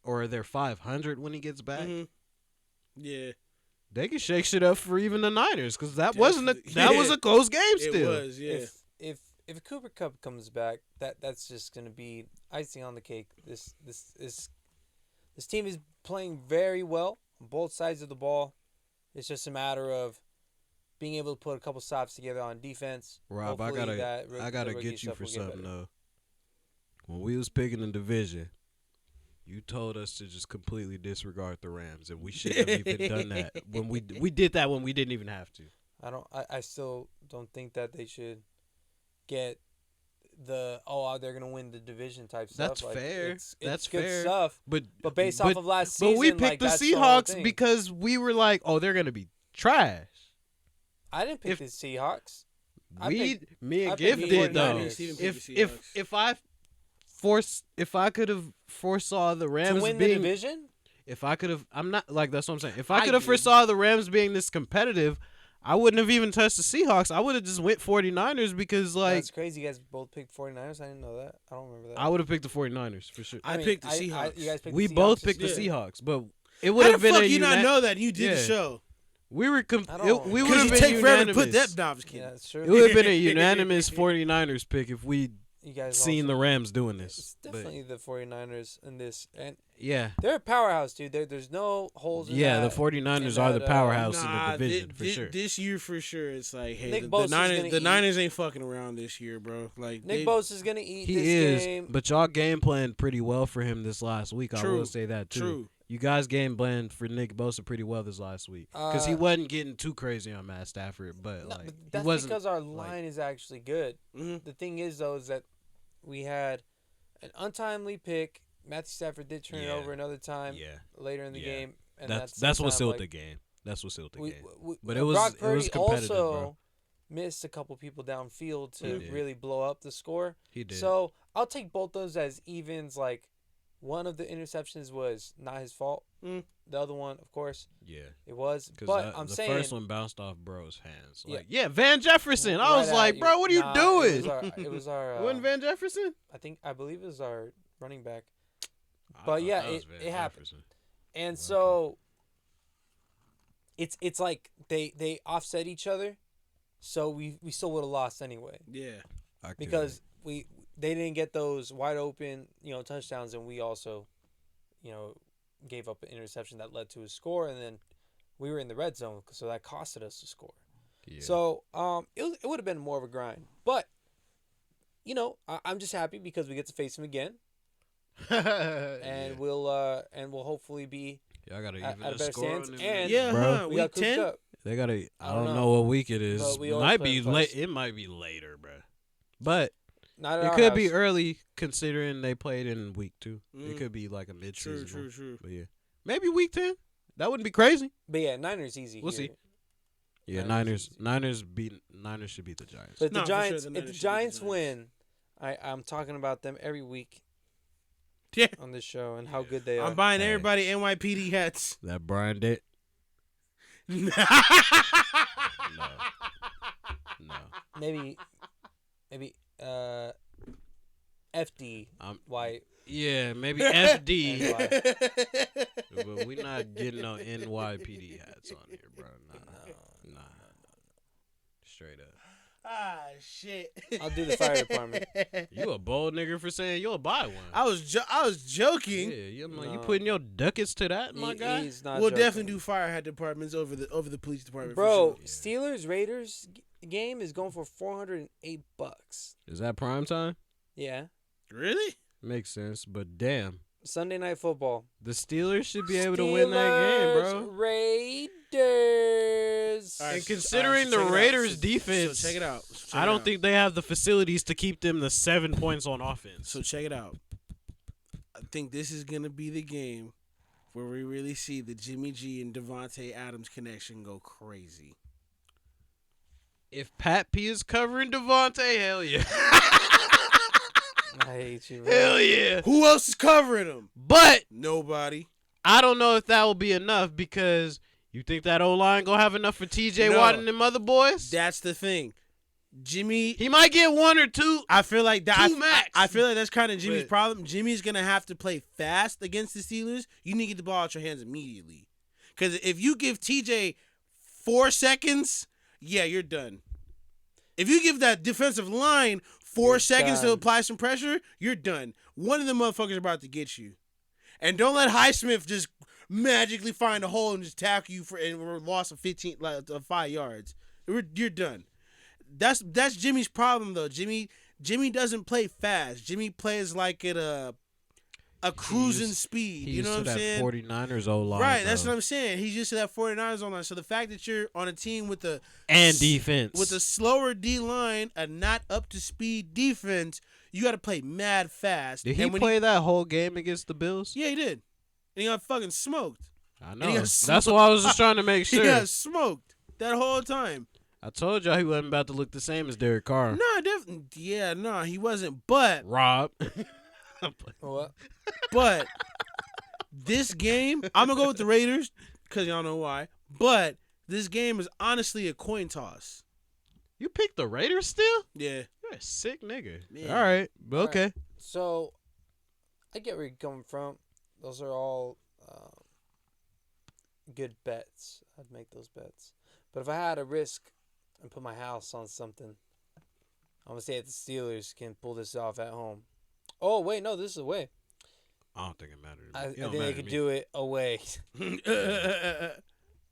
or they're 500 when he gets back,
yeah.
They can shake shit up for even the Niners because that was a close game still.
It was, yeah.
If Cooper Kupp comes back, that's just gonna be icing on the cake. This team is playing very well on both sides of the ball. It's just a matter of being able to put a couple stops together on defense.
Rob,
Hopefully
I gotta get you for something though. When we was picking the division, you told us to just completely disregard the Rams, and we shouldn't have even done that. When we did that when we didn't even have to.
I still don't think that they should get they're gonna win the division type stuff.
That's fair. That's
good
fair.
stuff. But based off of last season,
but we picked the Seahawks because we were like, oh, they're gonna be trash.
I didn't pick the Seahawks.
Me and Giff did though. If I could have foresaw the Rams
to win the division,
if I could have, I'm not like that's what I'm saying. If I could have foresaw the Rams being this competitive, I wouldn't have even touched the Seahawks. I would have just went 49ers because, like...
That's crazy. You guys both picked 49ers. I didn't know that. I don't remember that.
I would have picked the 49ers, for sure.
I picked the Seahawks.
You guys picked
We
the Seahawks
both picked the Seahawks, but it would have been
How the fuck you not know that? You did the show.
We were we would have been
take
unanimous.
Forever to put that. No, I was kidding.
Yeah, that's true.
It would have been a unanimous 49ers pick if we seen the Rams doing this.
It's definitely the 49ers in this. And
yeah.
They're a powerhouse, dude. There's no holes in that.
Yeah, the 49ers are the powerhouse in the division, for sure.
This year, for sure, it's like, hey,
Nick
the Niners ain't fucking around this year, bro. Like
Nick Bosa's going to eat this game.
But y'all game planned pretty well for him this last week. I will say that, too.
True.
You guys game planned for Nick Bosa pretty well this last week. Because he wasn't getting too crazy on Matt Stafford. But,
no,
like,
but that's
he wasn't,
because our line is actually good.
Mm-hmm.
The thing is, though, is that we had an untimely pick. Matthew Stafford did turn it over another time later in the game. And
that's what sealed the game. That's what sealed the game. But it was competitive,
also
bro.
Missed a couple people downfield to really blow up the score.
He did.
So I'll take both those as evens. Like, one of the interceptions was not his fault. The other one, of course, it was. But I'm saying
the first one bounced off bro's hands. Like, Van Jefferson. I was like, bro, what are you doing?
It was our
wasn't Van Jefferson?
I believe it was our running back. But yeah, it happened. And
okay.
So it's like they offset each other. So we still would have lost anyway.
Yeah.
Because they didn't get those wide open, touchdowns, and we also, gave up an interception that led to a score, and then we were in the red zone, so that costed us a score. Yeah. So it would have been more of a grind, but I'm just happy because we get to face him again, and we'll hopefully be at a better stance. And
week 10.
They gotta. I don't know what week it is. It might be late. It might be later, bro. But it could be early, considering they played in week 2. It could be like a mid-season.
True.
But yeah, maybe week 10. That wouldn't be crazy.
But yeah, Niners easy.
We'll see. Yeah, Niners should beat the Giants.
But the Giants, if the Giants win, I'm talking about them every week.
Yeah.
On this show and how good they are.
I'm buying everybody NYPD hats.
That Brian did. No.
Maybe FD. Why?
Yeah, maybe FD. But we're not getting no NYPD hats on here, bro. Nah. Straight up.
Ah, shit.
I'll do the fire department.
You a bold nigga for saying you'll buy one.
I was joking.
Yeah, you putting your ducats to that, my guy?
He's not
we'll
joking.
definitely do fire hat departments over the police department.
Bro,
for
sure. Steelers Raiders game is going for $408.
Is that prime time?
Yeah.
Really?
Makes sense, but damn.
Sunday Night Football.
The Steelers should be able to win that game, bro.
Raiders.
Right, and considering the Raiders' defense,
so check it out.
I don't think they have the facilities to keep them to 7 points on offense.
So check it out. I think this is gonna be the game where we really see the Jimmy G and Devontae Adams connection go crazy.
If Pat P is covering Devontae, hell yeah.
I hate you, bro.
Hell yeah.
Who else is covering him?
But
nobody.
I don't know if that will be enough because you think that O-line gonna have enough for TJ Watt and them other boys?
That's the thing. Jimmy,
he might get 1 or 2.
I feel like that.
Two max.
I feel like that's kind of Jimmy's problem. Jimmy's gonna have to play fast against the Steelers. You need to get the ball out your hands immediately. Because if you give TJ 4 seconds, yeah, you're done. If you give that defensive line 4 seconds to apply some pressure, you're done. One of the motherfuckers about to get you. And don't let Highsmith just magically find a hole and just tackle you for a loss of 5 yards. You're done. That's Jimmy's problem though. Jimmy doesn't play fast. Jimmy plays like at a cruising speed. You know what I'm saying?
49ers O-line.
Right, that's what I'm saying. He's used to that 49ers O-line. So the fact that you're on a team with
defense
with a slower D-line, a not up to speed defense, you got to play mad fast.
Did he play that whole game against the Bills?
Yeah, he did. And he got fucking smoked.
I know. That's why I was just trying to make sure.
He got smoked that whole time.
I told y'all he wasn't about to look the same as Derek Carr.
No, definitely. Yeah, no, he wasn't. But
Rob.
What?
But this game, I'm gonna go with the Raiders because y'all know why. But This game is honestly a coin toss.
You picked the Raiders still?
Yeah.
You're a sick nigga.
Yeah.
All right. But okay. Right.
So, I get where you're coming from. Those are all good bets. I'd make those bets. But if I had to risk and put my house on something, I'm going to say that the Steelers can pull this off at home. Oh, wait, no, this is away.
I don't think it matters.
I think they could do it away.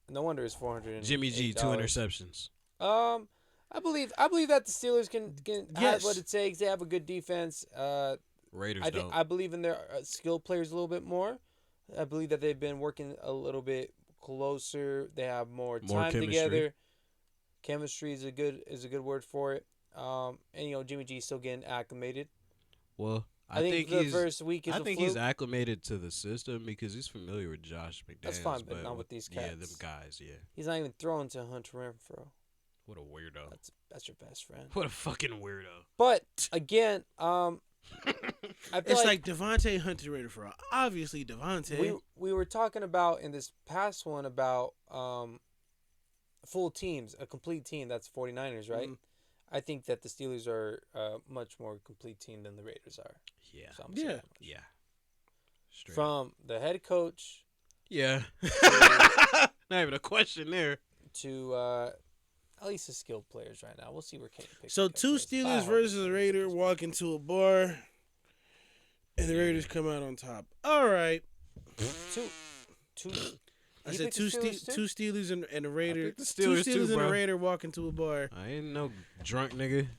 No wonder it's $400.
Jimmy G, 2 interceptions.
I believe that the Steelers can have what it takes. They have a good defense.
Raiders don't.
I believe in their skilled players a little bit more. I believe that they've been working a little bit closer. They have more time together. Chemistry is a good word for it. And Jimmy G is still getting acclimated.
Well,
I think the first week is.
I think he's acclimated to the system because he's familiar with Josh McDaniels.
That's fine, but not with these cats.
Yeah, them guys. Yeah.
He's not even throwing to Hunter Renfrow.
What a weirdo.
That's your best friend.
What a fucking weirdo.
But again, I feel
it's like Devontae Hunter Renfrow. Obviously, Devontae.
We were talking about in this past one about full teams, a complete team. That's 49ers, right? Mm-hmm. I think that the Steelers are a much more complete team than the Raiders are.
Yeah.
So
Yeah.
Straight from the head coach.
Yeah. Not even a question there.
To at least the skilled players right now. We'll see where Kane picks.
So 2 Steelers versus a Raider walk into a bar, and the Raiders come out on top. All right.
Two.
I said two Steelers and a Raider.
The Steelers
2 Steelers and a Raider walk into a bar.
I ain't no drunk nigga.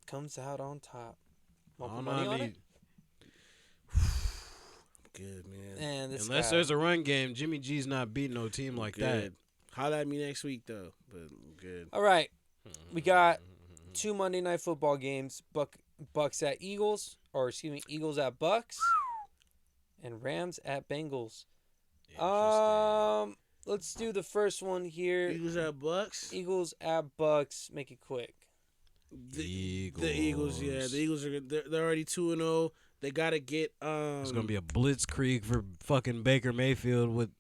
Comes out on top.
Want money on it?
Good, man.
Unless there's a run game, Jimmy G's not beating no team like that.
Holla at me next week, though. But good.
All right. We got 2 Monday Night Football games. Bucks at Eagles. Eagles at Bucks. And Rams at Bengals. Let's do the first one here.
Eagles at Bucks.
Eagles at Bucks. Make it quick.
The Eagles, yeah. The Eagles are good. They're already 2-0. They gotta get.
It's gonna be a blitzkrieg for fucking Baker Mayfield with.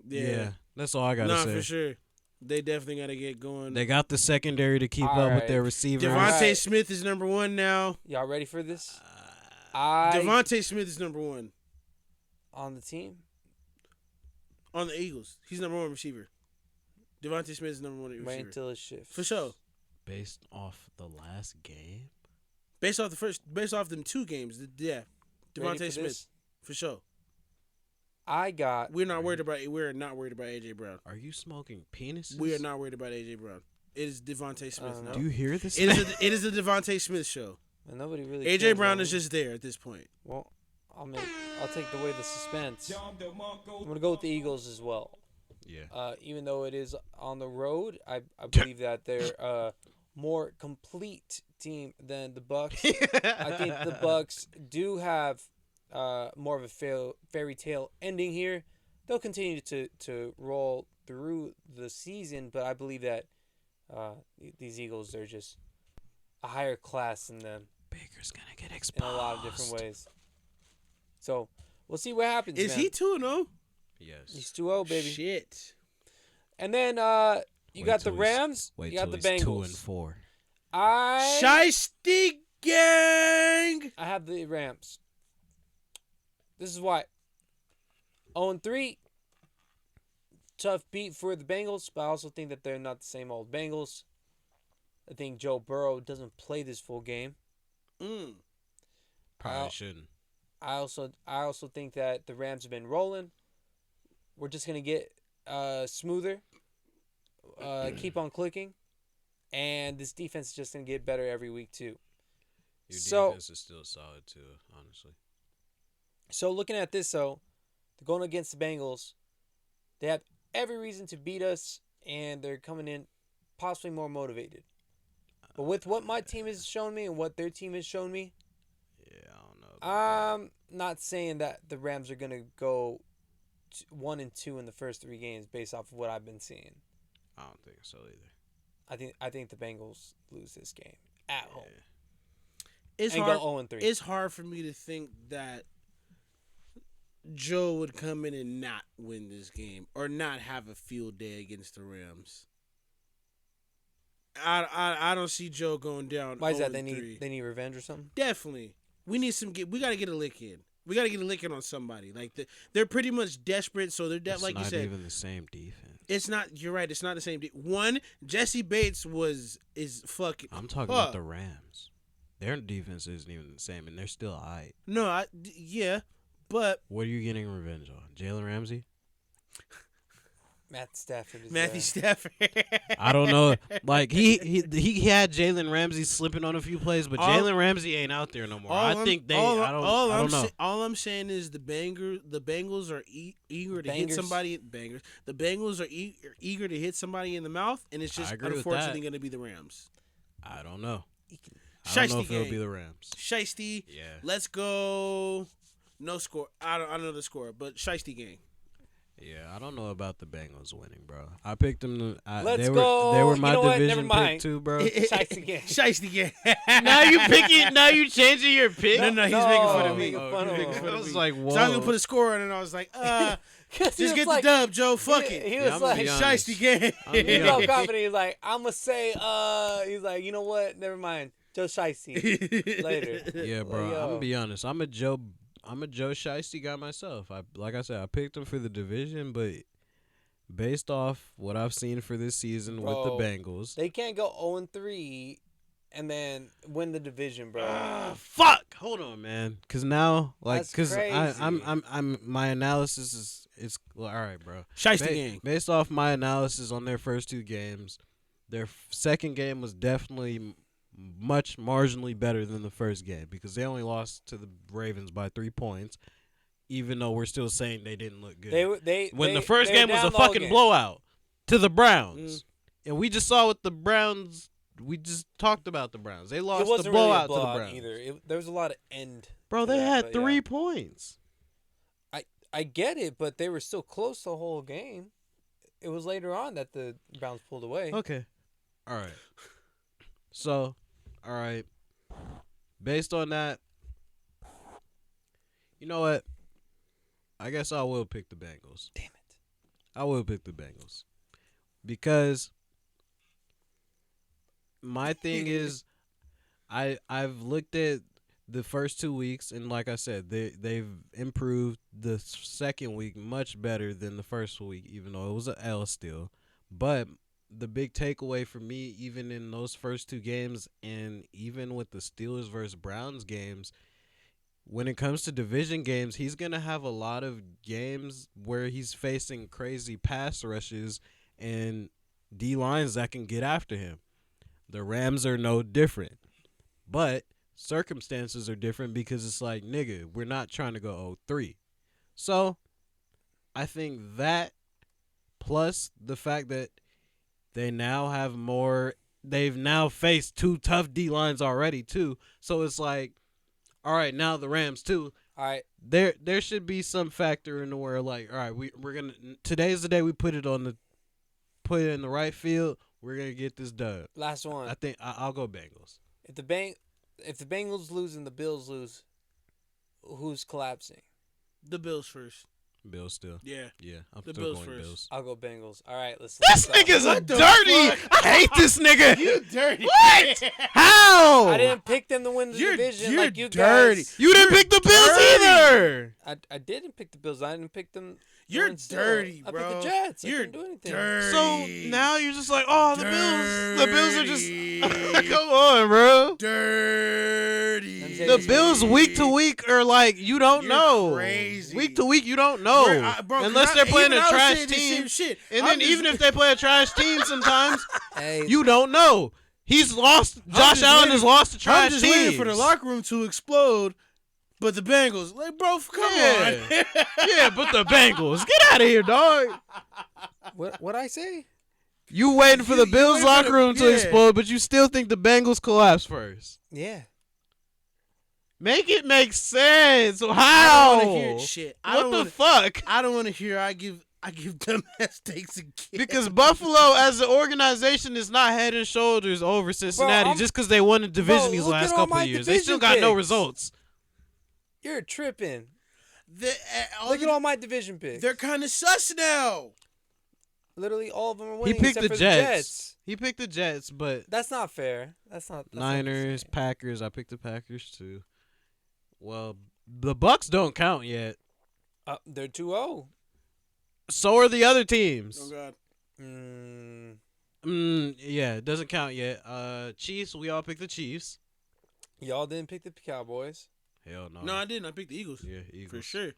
Yeah, that's all I gotta say.
For sure. They definitely gotta get going.
They got the secondary to keep up with their receivers.
Devontae Smith is number 1 now.
Y'all ready for this?
Devontae Smith is number 1.
On the team?
On the Eagles. He's number 1 receiver. Devontae Smith is number 1 receiver.
Wait until it shifts.
For sure.
Based off the last game?
Based off them 2 games. Yeah. Devontae Smith. This? For sure. We're not worried about AJ Brown.
Are you smoking penises?
We are not worried about AJ Brown. It is Devontae Smith now.
Do you hear this?
It is a Devontae Smith show.
And nobody really
AJ Brown is just there at this point.
Well, I'll take away the suspense. I'm gonna go with the Eagles as well.
Yeah.
Even though it is on the road, I believe that they're a more complete team than the Bucks. I think the Bucks do have more of a fairy tale ending here. They'll continue to roll through the season, but I believe that these Eagles are just a higher class than them.
Baker's gonna get exposed
in a lot of different ways. So we'll see what happens.
Is he 2-0?
Yes.
He's 2-0, baby.
Shit.
And then you got the Rams. You got the Bengals.
2-4.
Shiesty gang.
I have the Rams. This is why. 0-3. Tough beat for the Bengals, but I also think that they're not the same old Bengals. I think Joe Burrow doesn't play this full game.
Probably shouldn't.
I also think that the Rams have been rolling. We're just gonna get smoother. Keep on clicking, and this defense is just gonna get better every week too.
Your defense is still solid too, honestly.
So looking at this, they're going against the Bengals. They have every reason to beat us, and they're coming in possibly more motivated. But with what my team has shown me and what their team has shown me,
I don't know.
I'm not saying that the Rams are gonna go 1-2 in the first 3 games based off of what I've been seeing.
I don't think so either.
I think the Bengals lose this game at home.
It's
and
hard.
Go 0-3.
It's hard for me to think that Joe would come in and not win this game or not have a field day against the Rams. I don't see Joe going down.
Why is that? They need revenge or something?
Definitely. We got to get a lick in. We got to get a lick in on somebody. Like they're pretty much desperate, so they're like you said.
It's not even the same defense.
It's not. You're right. It's not the same. One, Jesse Bates is fucking.
I'm talking about the Rams. Their defense isn't even the same, and they're still alright.
No, yeah, but
what are you getting revenge on? Jalen Ramsey?
Matthew Stafford.
I don't know. Like he had Jalen Ramsey slipping on a few plays, but Jalen Ramsey ain't out there no more. I don't know.
All I'm saying is the Bengals are eager to hit somebody. The Bengals are eager to hit somebody in the mouth, and it's just unfortunately going to be the Rams.
I don't know. I don't know if it'll be the Rams.
Shiesty.
Yeah.
Let's go. No score. I don't know the score, but Shiesty gang.
Yeah, I don't know about the Bengals winning, bro. I picked them.
Let's go.
They were my division pick too, bro.
Shiesty gang.
Now you picking. Now you changing your pick.
No, he's making fun of me.
I was like, whoa.
So I was gonna put a score on, and I was like, just get the dub, Joe. Fuck it.
He was like,
Shiesty gang.
He's all confident. He's like, I'm gonna say, he's like, you know what? Never mind. Joe Shiesty later.
Yeah, bro. I'm gonna be honest. I'm a Joe Shiesty guy myself. Like I said, I picked him for the division, but based off what I've seen for this season with the Bengals,
they can't go 0-3 and then win the division, bro.
Fuck. Hold on, man. Cause now, I'm my analysis is all right, bro.
Shiesty gang.
Based off my analysis on their first two games, their second game was definitely much marginally better than the first game because they only lost to the Ravens by 3 points, even though we're still saying they didn't look good. The first game was a fucking blowout to the Browns. And we just saw with the Browns, we just talked about the Browns. They lost the blowout to the Browns.
Either. There was a lot of end.
Bro, they had 3 points.
I get it, but they were still close the whole game. It was later on that the Browns pulled away.
Okay. All right. So, all right. Based on that, you know what? I guess I will pick the Bengals.
Damn it.
I will pick the Bengals. Because my thing is I've looked at the first 2 weeks, and like I said, they've improved the second week much better than the first week, even though it was an L still. But the big takeaway for me, even in those first 2 games and even with the Steelers versus Browns games, when it comes to division games, he's going to have a lot of games where he's facing crazy pass rushes and D-lines that can get after him. The Rams are no different. But circumstances are different because it's like, nigga, we're not trying to go 0-3. So, I think that plus the fact that they've now faced 2 tough D-lines already, too. So it's like, all right, now the Rams, too.
All right.
There should be some factor in where, like, all right, we're going to – today's the day we put it in the right field. We're going to get this dub.
Last one.
I think I'll go Bengals.
If the Bengals lose and the Bills lose, who's collapsing?
The Bills first.
Bills still.
Yeah.
I'm
the
still
Bills
going
first.
Bills.
I'll go Bengals. All right, let's.
This nigga's a dirty. I hate this nigga.
You dirty.
What? How?
I didn't pick them to win the division.
You're
like you
dirty.
guys.
You didn't pick the Bills either.
I didn't pick the Bills. I didn't pick them.
You're dirty, bro.
I picked the Jets.
You're
I didn't do anything.
dirty.
So now you're just like, oh, the Bills. The Bills are just. Come on, bro.
Dirty.
The Bills week to week are like you don't know.
Crazy.
Week to week you don't know unless they're playing a trash team. And then even if they play a trash team, sometimes you don't know. He's lost. Josh Allen has lost to trash teams.
I'm just waiting for the locker room to explode. But the Bengals, like, bro, come on.
Yeah, but the Bengals. Get out of here, dog.
What'd I say?
You waiting for the Bills locker room to explode, but you still think the Bengals collapse first.
Yeah.
Make it make sense. How?
I don't want to hear shit.
What the fuck?
I don't want to hear I give them mistakes again.
Because Buffalo as an organization is not head and shoulders over Cincinnati just because they won the division these last couple of years. They still got no results.
You're tripping. Look at all my division picks.
They're kind of sus now.
Literally all of them are winning.
He picked
except
the
for
Jets. He picked the Jets, but
that's not fair. That's
Niners,
not
Packers. I picked the Packers too. Well, the Bucks don't count yet.
They're 2-0.
So are the other teams.
Oh God.
Yeah, it doesn't count yet. Chiefs. We all picked the Chiefs.
Y'all didn't pick the Cowboys.
Hell no.
No, I didn't. I picked the Eagles.
Yeah, Eagles
for sure.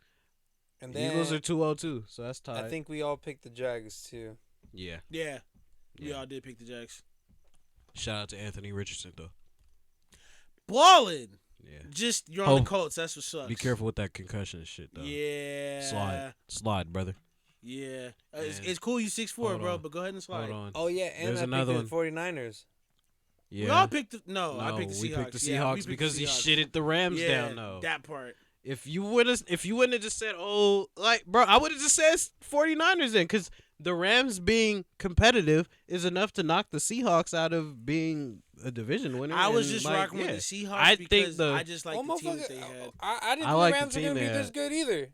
And then
Eagles are 2-0 too, so that's tied.
I think we all picked the Jags too.
Yeah. We all did pick the Jags.
Shout out to Anthony Richardson though.
Ballin'.
Yeah.
Just you're on the Colts. That's what sucks.
Be careful with that concussion shit though.
Yeah.
Slide, brother.
Yeah. It's cool you 6'4", bro, but go ahead and slide.
Hold on.
Oh yeah, and
There's
I
another
picked the 49ers.
Yeah. We all picked the I picked the Seahawks.
We picked the Seahawks
yeah,
because he shitted the Rams down though.
That part.
If you wouldn't have just said, bro, I would have just said 49ers then, because the Rams being competitive is enough to knock the Seahawks out of being a division winner.
I was just rocking with the Seahawks because I just like the team that they had.
I didn't think the Rams were going to be this good either.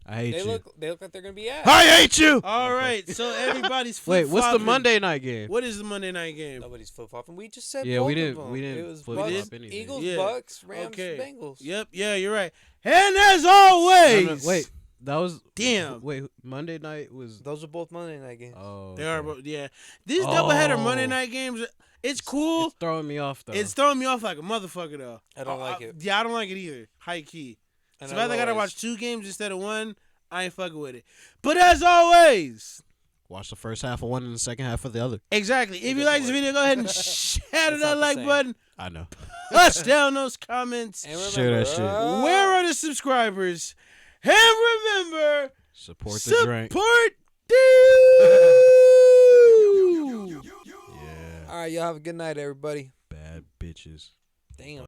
I hate you.
They look like they're going to be ass.
I hate you!
All right, so everybody's
Wait,
flip-flopping.
what's the Monday night game?
What is the Monday night game?
Nobody's flip-flopping. We just said
we
didn't
it was flip-flop anything.
Eagles, Bucks, Rams, Bengals.
Yep, yeah, you're right. And as always.
No, wait, that was...
Damn.
Wait, Monday night was...
Those are both Monday night games.
Oh,
They are, yeah. These doubleheader Monday night games, it's cool.
It's throwing me off, though.
It's throwing me off like a motherfucker, though.
I don't like it.
Yeah, I don't like it either. High key. So if I gotta watch 2 games instead of 1, I ain't fucking with it. But as always,
watch the first half of one and the second half of the other.
Exactly. If you like this video, go ahead and shatter that like button.
I know.
Push down those comments.
And remember,
share that shit.
Where are the subscribers? And remember,
support the drink.
Support
Yeah.
All right, y'all have a good night, everybody.
Bad bitches.
Damn.